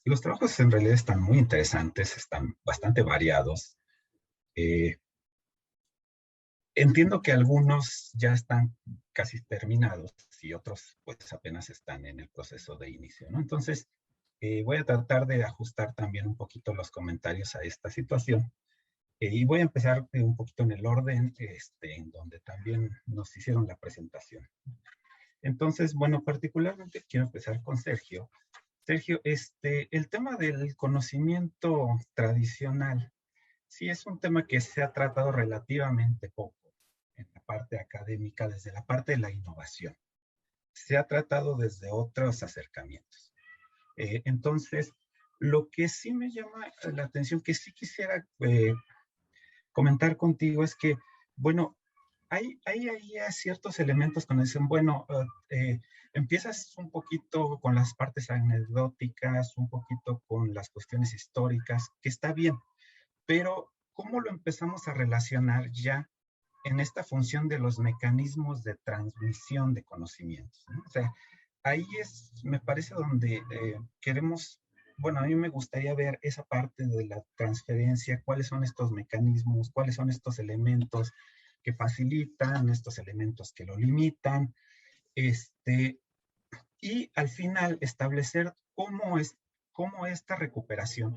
Speaker 5: los trabajos en realidad están muy interesantes, están bastante variados. Entiendo que algunos ya están casi terminados y otros pues apenas están en el proceso de inicio, ¿no? Entonces, voy a tratar de ajustar también un poquito los comentarios a esta situación. Y voy a empezar un poquito en el orden en donde también nos hicieron la presentación. Entonces, bueno, particularmente quiero empezar con Sergio. Sergio, el tema del conocimiento tradicional, sí es un tema que se ha tratado relativamente poco en la parte académica, desde la parte de la innovación. Se ha tratado desde otros acercamientos. Entonces, lo que sí me llama la atención, que sí quisiera comentar contigo, es que, bueno, hay ciertos elementos cuando dicen, bueno, empiezas un poquito con las partes anecdóticas, un poquito con las cuestiones históricas, que está bien, pero ¿cómo lo empezamos a relacionar ya en esta función de los mecanismos de transmisión de conocimientos, ¿no? O sea, ahí es, me parece, donde queremos, bueno, a mí me gustaría ver esa parte de la transferencia, cuáles son estos mecanismos, cuáles son estos elementos que facilitan, estos elementos que lo limitan, y al final establecer cómo esta recuperación,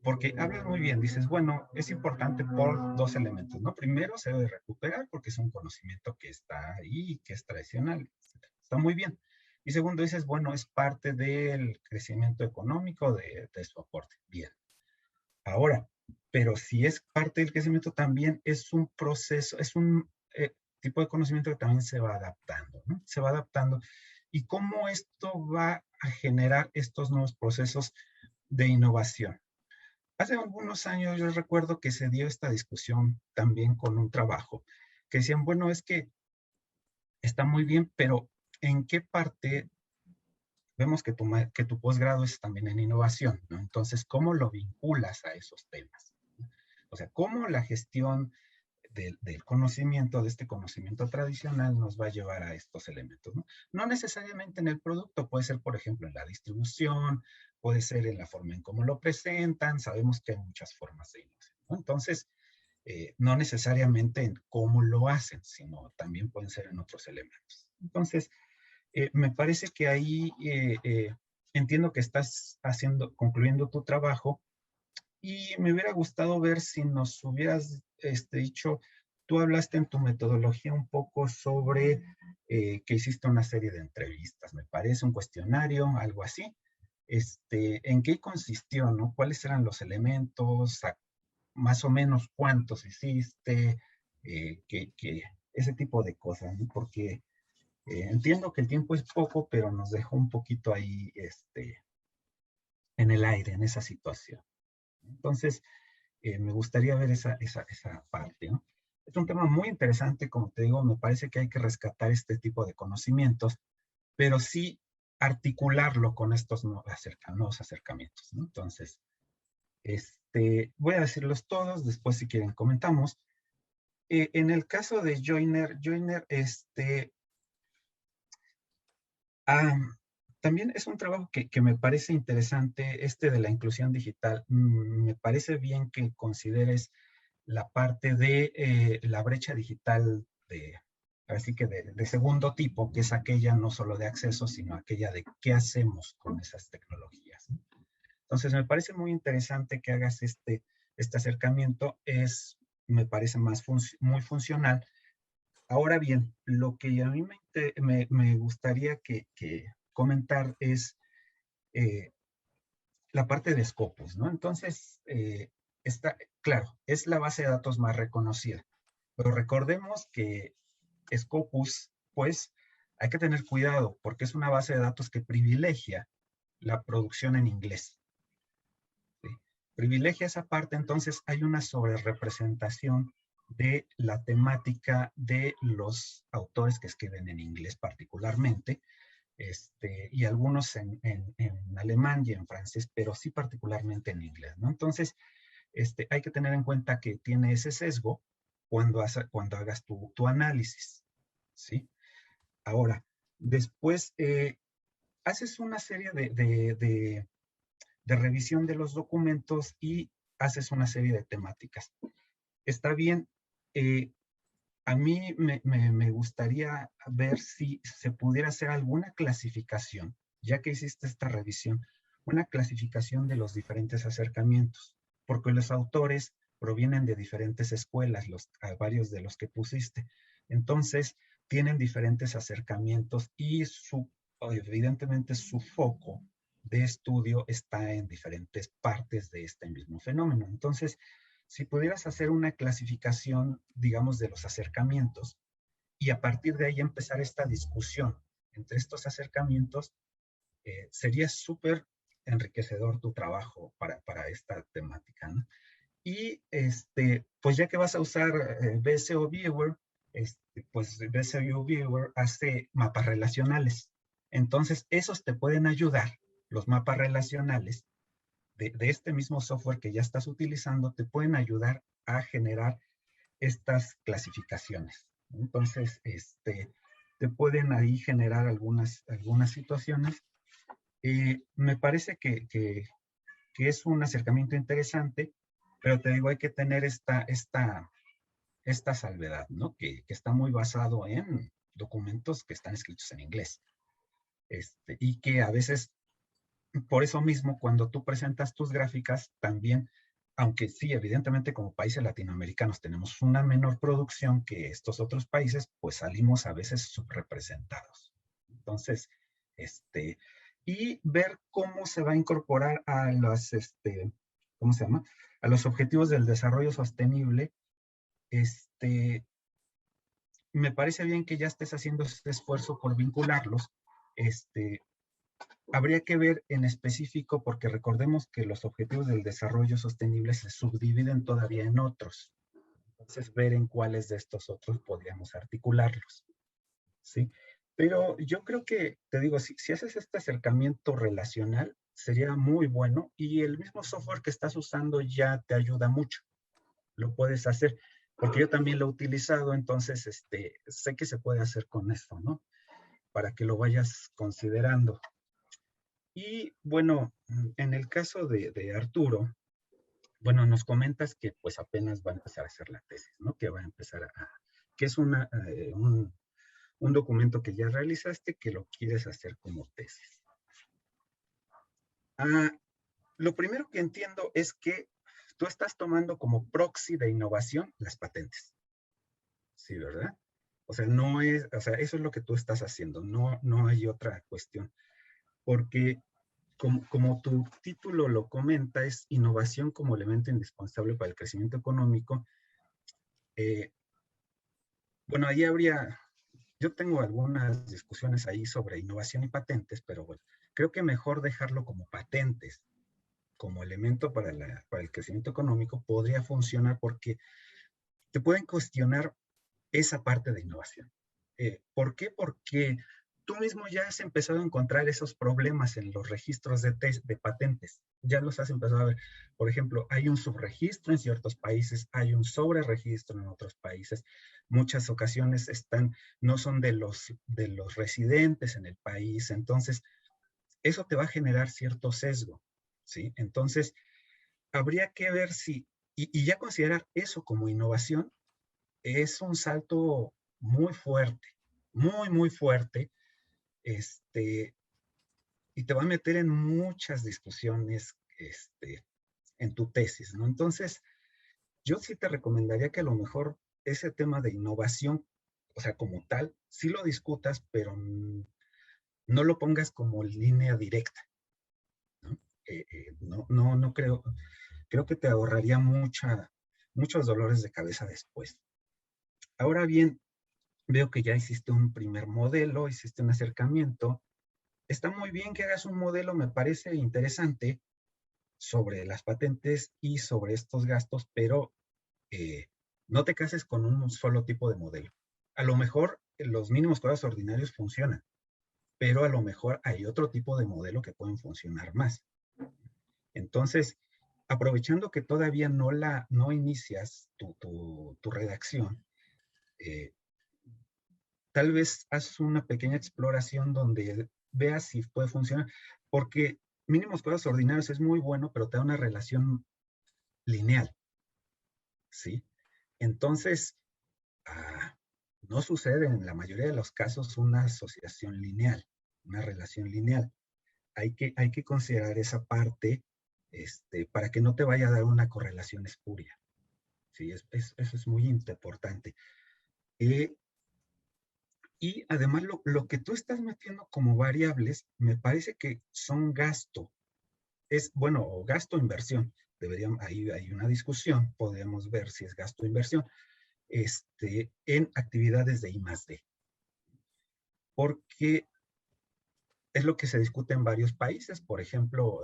Speaker 5: porque hablas muy bien, dices, bueno, es importante por dos elementos, ¿no? Primero, se debe recuperar porque es un conocimiento que está ahí, que es tradicional, etc. Está muy bien. Y segundo, dices, bueno, es parte del crecimiento económico de su aporte. Bien. Ahora, pero si es parte del crecimiento, también es un proceso, es un tipo de conocimiento que también se va adaptando, ¿no? Se va adaptando. ¿Y cómo esto va a generar estos nuevos procesos de innovación? Hace algunos años yo recuerdo que se dio esta discusión también con un trabajo, que decían, bueno, es que está muy bien, pero ¿en qué parte vemos que tu posgrado es también en innovación, ¿no? Entonces, ¿cómo lo vinculas a esos temas? O sea, ¿cómo la gestión del conocimiento, de este conocimiento tradicional, nos va a llevar a estos elementos, ¿no? No necesariamente en el producto, puede ser, por ejemplo, en la distribución, puede ser en la forma en cómo lo presentan, sabemos que hay muchas formas de innovación, ¿no? Entonces, no necesariamente en cómo lo hacen, sino también pueden ser en otros elementos. Entonces, me parece que ahí entiendo que estás concluyendo tu trabajo, y me hubiera gustado ver si nos hubieras dicho, tú hablaste en tu metodología un poco sobre que hiciste una serie de entrevistas, me parece, un cuestionario, algo así. ¿En qué consistió, no? ¿Cuáles eran los elementos? Más o menos cuántos hiciste, ese tipo de cosas, ¿no? Porque entiendo que el tiempo es poco, pero nos dejó un poquito ahí en el aire, en esa situación. Entonces, me gustaría ver esa parte, ¿no? Es un tema muy interesante, como te digo, me parece que hay que rescatar este tipo de conocimientos, pero sí articularlo con estos nuevos acercamientos, ¿no? Entonces, voy a decirlos todos, después si quieren comentamos. En el caso de Joyner, también es un trabajo que me parece interesante, de la inclusión digital. Me parece bien que consideres la parte de la brecha digital así que de segundo tipo, que es aquella no solo de acceso, sino aquella de qué hacemos con esas tecnologías, ¿no? Entonces, me parece muy interesante que hagas este acercamiento, me parece muy funcional. Ahora bien, lo que a mí me gustaría que comentar es la parte de Scopus, ¿no? Entonces, claro, es la base de datos más reconocida, pero recordemos que Scopus, pues, hay que tener cuidado porque es una base de datos que privilegia la producción en inglés, ¿sí? Privilegia esa parte, entonces hay una sobrerepresentación de la temática de los autores que escriben en inglés particularmente, y algunos en alemán y en francés, pero sí particularmente en inglés, ¿no? Entonces, hay que tener en cuenta que tiene ese sesgo cuando hagas tu análisis, ¿sí? Ahora, después haces una serie de revisión de los documentos y haces una serie de temáticas. Está bien, a mí me gustaría ver si se pudiera hacer alguna clasificación, ya que hiciste esta revisión, una clasificación de los diferentes acercamientos, porque los autores provienen de diferentes escuelas, varios de los que pusiste. Entonces, tienen diferentes acercamientos y evidentemente su foco de estudio está en diferentes partes de este mismo fenómeno. Entonces, si pudieras hacer una clasificación, digamos, de los acercamientos y a partir de ahí empezar esta discusión entre estos acercamientos, sería súper enriquecedor tu trabajo para esta temática, ¿no? Y pues ya que vas a usar BSO Viewer, pues VSU Viewer hace mapas relacionales. Entonces, esos te pueden ayudar, los mapas relacionales de este mismo software que ya estás utilizando, te pueden ayudar a generar estas clasificaciones. Entonces, te pueden ahí generar algunas situaciones. Me parece que es un acercamiento interesante, pero te digo, hay que tener esta salvedad, ¿no? Que está muy basado en documentos que están escritos en inglés. Y que a veces, por eso mismo, cuando tú presentas tus gráficas, también, aunque sí, evidentemente como países latinoamericanos tenemos una menor producción que estos otros países, pues salimos a veces subrepresentados. Entonces, y ver cómo se va a incorporar a los, ¿cómo se llama? A los objetivos del desarrollo sostenible. Me parece bien que ya estés haciendo este esfuerzo por vincularlos. Habría que ver en específico, porque recordemos que los objetivos del desarrollo sostenible se subdividen todavía en otros. Entonces, ver en cuáles de estos otros podríamos articularlos, ¿sí? Pero yo creo que, te digo, si haces este acercamiento relacional, sería muy bueno, y el mismo software que estás usando ya te ayuda mucho. Lo puedes hacer, porque yo también lo he utilizado, entonces sé que se puede hacer con esto, ¿no? Para que lo vayas considerando. Y bueno, en el caso de Arturo, bueno, nos comentas que pues apenas va a empezar a hacer la tesis, ¿no? Que va a empezar que es un documento que ya realizaste, que lo quieres hacer como tesis. Lo primero que entiendo es que tú estás tomando como proxy de innovación las patentes. Sí, ¿verdad? O sea, eso es lo que tú estás haciendo, no hay otra cuestión. Porque como tu título lo comenta, es innovación como elemento indispensable para el crecimiento económico. Bueno, ahí yo tengo algunas discusiones ahí sobre innovación y patentes, pero bueno, creo que mejor dejarlo como patentes, como elemento para el crecimiento económico, podría funcionar porque te pueden cuestionar esa parte de innovación. ¿Por qué? Porque tú mismo ya has empezado a encontrar esos problemas en los registros de patentes. Ya los has empezado a ver. Por ejemplo, hay un subregistro en ciertos países, hay un sobreregistro en otros países. Muchas ocasiones no son de los residentes en el país. Entonces, eso te va a generar cierto sesgo, ¿sí? Entonces, habría que ver y ya considerar eso como innovación es un salto muy fuerte, muy, muy fuerte, y te va a meter en muchas discusiones, en tu tesis, ¿no? Entonces, yo sí te recomendaría que a lo mejor ese tema de innovación, o sea, como tal, sí lo discutas, pero no lo pongas como línea directa, ¿no? No creo que te ahorraría muchos dolores de cabeza después. Ahora bien, veo que ya hiciste un primer modelo, hiciste un acercamiento. Está muy bien que hagas un modelo, me parece interesante, sobre las patentes y sobre estos gastos, pero no te cases con un solo tipo de modelo. A lo mejor los mínimos cuadrados ordinarios funcionan, pero a lo mejor hay otro tipo de modelo que pueden funcionar más. Entonces, aprovechando que todavía no inicias tu redacción, tal vez haz una pequeña exploración donde veas si puede funcionar, porque mínimos cuadrados ordinarios es muy bueno, pero te da una relación lineal, ¿sí? Entonces, no sucede en la mayoría de los casos una asociación lineal, una relación lineal. Hay que considerar esa parte para que no te vaya a dar una correlación espuria, ¿sí? Eso es muy importante. Y además lo que tú estás metiendo como variables, me parece que son gasto. O gasto o inversión. Ahí hay una discusión, podemos ver si es gasto o inversión, en actividades de I+D. Porque es lo que se discute en varios países, por ejemplo,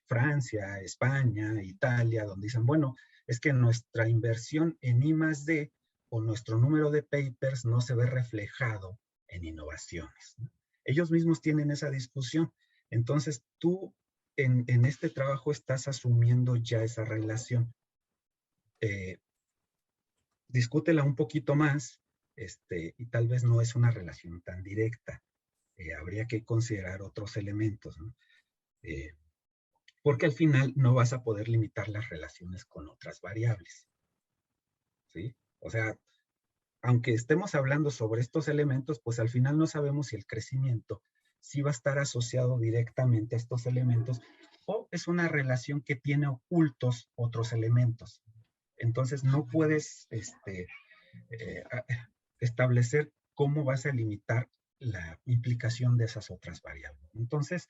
Speaker 5: Francia, España, Italia, donde dicen, bueno, es que nuestra inversión en I+D o nuestro número de papers no se ve reflejado en innovaciones, ¿no? Ellos mismos tienen esa discusión. Entonces, tú en este trabajo estás asumiendo ya esa relación. Discútela un poquito más, y tal vez no es una relación tan directa. Habría que considerar otros elementos, ¿no? Porque al final no vas a poder limitar las relaciones con otras variables, ¿sí? O sea, aunque estemos hablando sobre estos elementos, pues al final no sabemos si el crecimiento sí va a estar asociado directamente a estos elementos o es una relación que tiene ocultos otros elementos. Entonces no puedes establecer cómo vas a limitar la implicación de esas otras variables. Entonces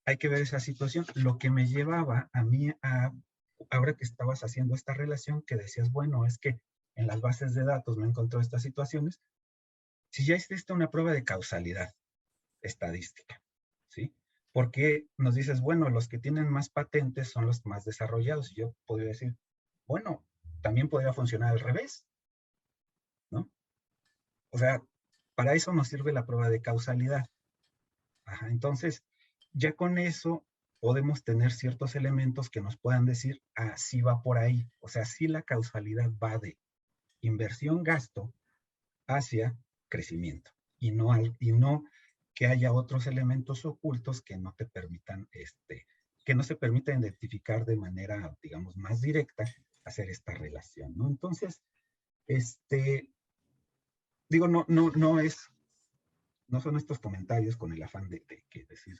Speaker 5: hay que ver esa situación. Lo que me llevaba a mí ahora que estabas haciendo esta relación, que decías, bueno, es que en las bases de datos me encontró estas situaciones, si ya existe una prueba de causalidad estadística, ¿sí? Porque nos dices, bueno, los que tienen más patentes son los más desarrollados. Y yo podría decir, bueno, también podría funcionar al revés, ¿no? O sea, para eso nos sirve la prueba de causalidad. Ajá, entonces, ya con eso podemos tener ciertos elementos que nos puedan decir, ah, sí va por ahí. O sea, sí la causalidad va de inversión-gasto hacia crecimiento y no que haya otros elementos ocultos que no te permitan, que no se permita identificar de manera, digamos, más directa, hacer esta relación, ¿no? Entonces, digo, no son estos comentarios con el afán de decir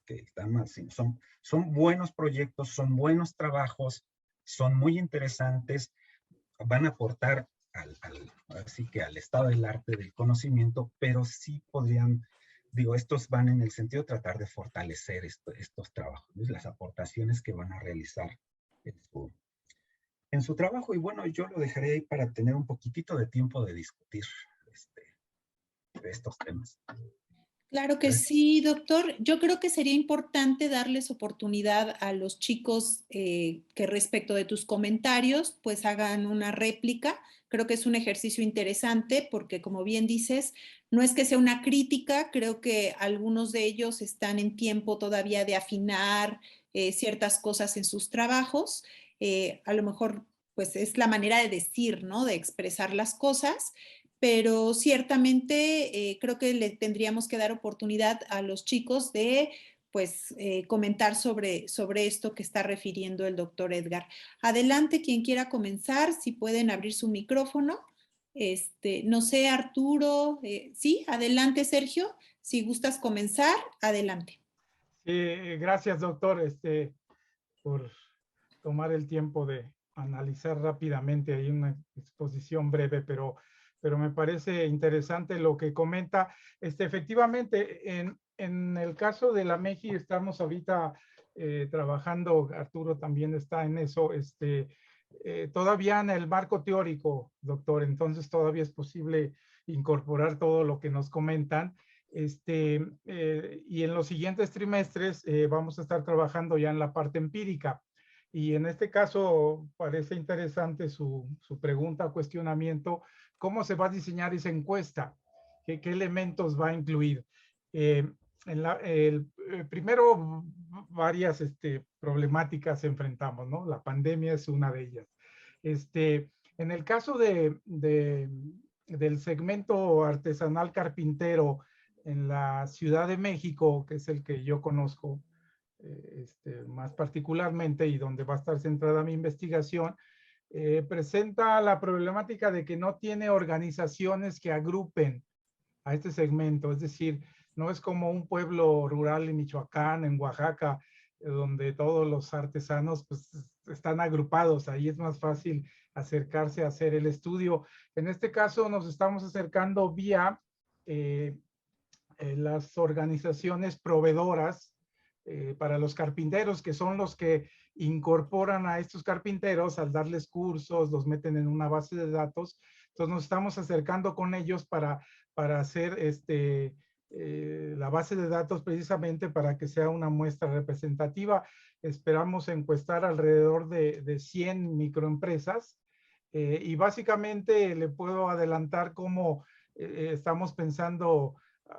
Speaker 5: que están mal, sino son buenos proyectos, son buenos trabajos, son muy interesantes, van a aportar así que al estado del arte del conocimiento, pero sí podrían, digo, estos van en el sentido de tratar de fortalecer estos trabajos, ¿no? Las aportaciones que van a realizar en su trabajo. Y bueno, yo lo dejaré ahí para tener un poquitito de tiempo de discutir estos temas.
Speaker 1: Claro que sí, doctor. Yo creo que sería importante darles oportunidad a los chicos que respecto de tus comentarios, pues hagan una réplica. Creo que es un ejercicio interesante porque, como bien dices, no es que sea una crítica, creo que algunos de ellos están en tiempo todavía de afinar ciertas cosas en sus trabajos. A lo mejor, pues es la manera de decir, ¿no? De expresar las cosas. Pero ciertamente creo que le tendríamos que dar oportunidad a los chicos de pues comentar sobre esto que está refiriendo el doctor Edgar. Adelante, quien quiera comenzar, si pueden abrir su micrófono. No sé, Arturo, sí, adelante, Sergio, si gustas comenzar, adelante.
Speaker 2: Gracias, doctor, por tomar el tiempo de analizar rápidamente. Hay una exposición breve, pero me parece interesante lo que comenta. Efectivamente, en el caso de la MEJI estamos ahorita trabajando, Arturo también está en eso, todavía en el marco teórico, doctor, entonces todavía es posible incorporar todo lo que nos comentan. Y en los siguientes trimestres vamos a estar trabajando ya en la parte empírica. Y en este caso parece interesante su pregunta, cuestionamiento, ¿cómo se va a diseñar esa encuesta? ¿Qué elementos va a incluir? Primero, varias problemáticas enfrentamos, ¿no? La pandemia es una de ellas. En el caso del segmento artesanal carpintero en la Ciudad de México, que es el que yo conozco, más particularmente y donde va a estar centrada mi investigación, presenta la problemática de que no tiene organizaciones que agrupen a este segmento, es decir, no es como un pueblo rural en Michoacán, en Oaxaca, donde todos los artesanos pues, están agrupados, ahí es más fácil acercarse a hacer el estudio. En este caso nos estamos acercando vía las organizaciones proveedoras para los carpinteros, que son los que incorporan a estos carpinteros al darles cursos, los meten en una base de datos. Entonces nos estamos acercando con ellos para hacer la base de datos precisamente para que sea una muestra representativa. Esperamos encuestar alrededor de 100 microempresas Y básicamente le puedo adelantar cómo estamos pensando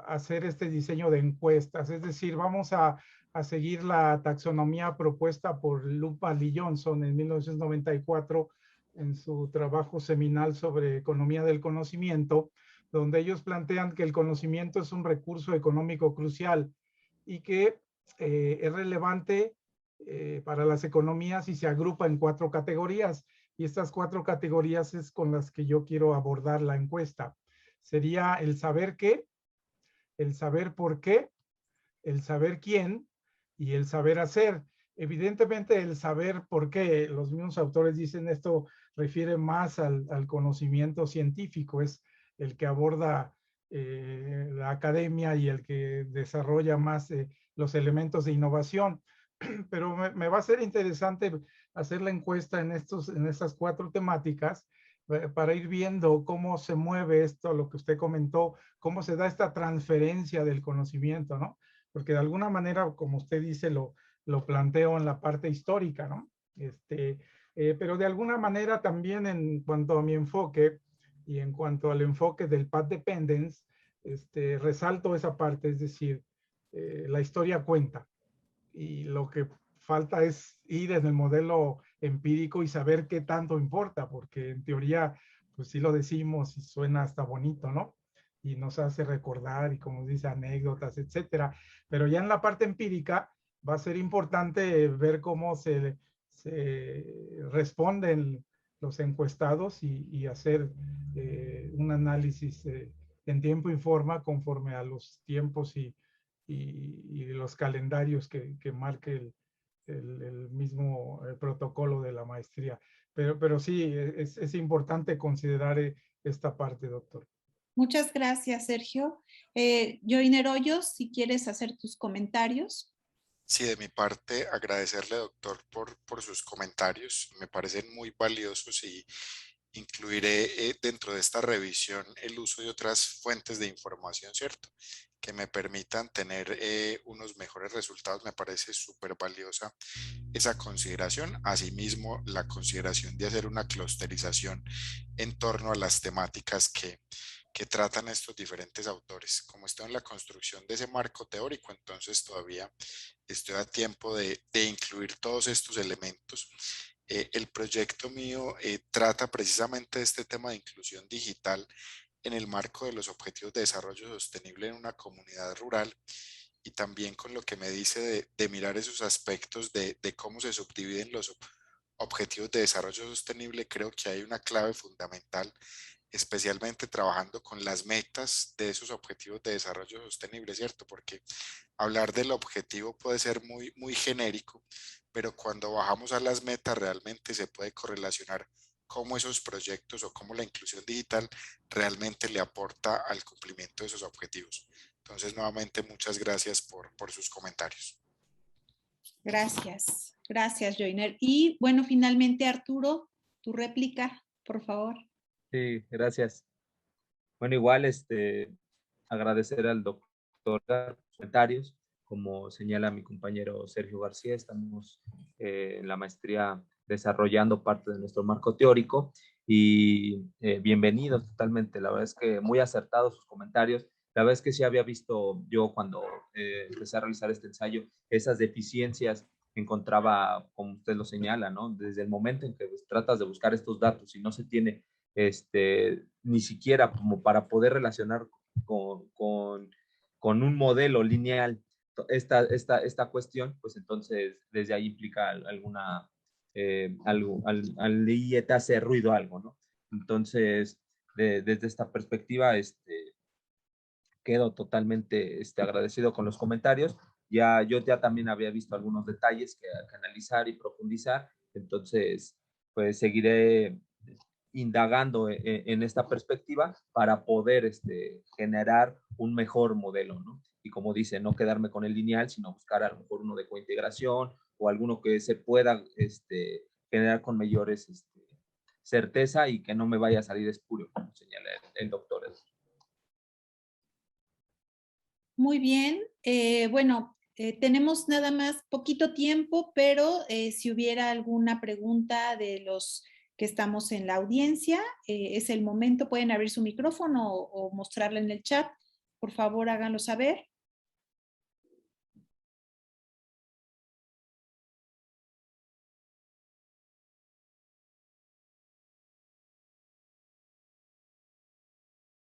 Speaker 2: hacer este diseño de encuestas. Es decir, vamos a seguir la taxonomía propuesta por Lupa Lee Johnson en 1994 en su trabajo seminal sobre economía del conocimiento, donde ellos plantean que el conocimiento es un recurso económico crucial y que es relevante para las economías y se agrupa en 4 categorías. Y estas 4 categorías es con las que yo quiero abordar la encuesta. Sería el saber qué, el saber por qué, el saber quién y el saber hacer. Evidentemente el saber por qué, los mismos autores dicen esto refiere más al conocimiento científico, es el que aborda la academia y el que desarrolla más los elementos de innovación. Pero me va a ser interesante hacer la encuesta en estas 4 temáticas para ir viendo cómo se mueve esto, lo que usted comentó, cómo se da esta transferencia del conocimiento, ¿no? Porque de alguna manera, como usted dice, lo planteo en la parte histórica, ¿no? Pero de alguna manera también en cuanto a mi enfoque y en cuanto al enfoque del path dependence, resalto esa parte, es decir, la historia cuenta y lo que falta es ir en el modelo empírico y saber qué tanto importa, porque en teoría, pues sí lo decimos y suena hasta bonito, ¿no? Y nos hace recordar y como dice, anécdotas, etcétera. Pero ya en la parte empírica va a ser importante ver cómo se responden los encuestados y hacer un análisis en tiempo y forma conforme a los tiempos y los calendarios que marque el mismo protocolo de la maestría. Pero sí, es importante considerar esta parte, doctor.
Speaker 1: Muchas gracias, Sergio. Joiner Hoyos, si quieres hacer tus comentarios.
Speaker 3: Sí, de mi parte, agradecerle, doctor, por sus comentarios. Me parecen muy valiosos y incluiré dentro de esta revisión el uso de otras fuentes de información, ¿cierto? Que me permitan tener unos mejores resultados. Me parece súper valiosa esa consideración. Asimismo, la consideración de hacer una clusterización en torno a las temáticas que tratan estos diferentes autores. Como estoy en la construcción de ese marco teórico, entonces todavía estoy a tiempo de incluir todos estos elementos. El proyecto mío trata precisamente de este tema de inclusión digital en el marco de los Objetivos de Desarrollo Sostenible en una comunidad rural y también con lo que me dice de mirar esos aspectos de cómo se subdividen los Objetivos de Desarrollo Sostenible. Creo que hay una clave fundamental, especialmente trabajando con las metas de esos Objetivos de Desarrollo Sostenible, ¿cierto? Porque hablar del objetivo puede ser muy genérico, pero cuando bajamos a las metas realmente se puede correlacionar cómo esos proyectos o cómo la inclusión digital realmente le aporta al cumplimiento de esos objetivos. Entonces, nuevamente, muchas gracias por sus comentarios.
Speaker 1: Gracias, gracias, Joiner. Y bueno, finalmente, Arturo, tu réplica, por favor.
Speaker 4: Sí, gracias. Bueno, igual agradecer al doctor por los comentarios. Como señala mi compañero Sergio García, estamos en la maestría desarrollando parte de nuestro marco teórico y bienvenidos totalmente. La verdad es que muy acertados sus comentarios. La verdad es que sí había visto yo cuando empecé a realizar este ensayo esas deficiencias que encontraba, como usted lo señala, ¿no? Desde el momento en que tratas de buscar estos datos y no se tiene ni siquiera como para poder relacionar con un modelo lineal esta cuestión, pues entonces desde ahí implica alguna, al te hace ruido algo, ¿no? Entonces, desde esta perspectiva, quedo totalmente agradecido con los comentarios. Yo ya también había visto algunos detalles que analizar y profundizar, entonces, pues seguiré indagando en esta perspectiva para poder generar un mejor modelo, ¿no? Y como dice, no quedarme con el lineal, sino buscar a lo mejor uno de cointegración o alguno que se pueda generar con mayores certeza y que no me vaya a salir espurio, como señala el doctor.
Speaker 1: Muy bien. Bueno, tenemos nada más poquito tiempo, pero si hubiera alguna pregunta de los que estamos en la audiencia. Es el momento, pueden abrir su micrófono o mostrarla en el chat. Por favor, háganlo saber.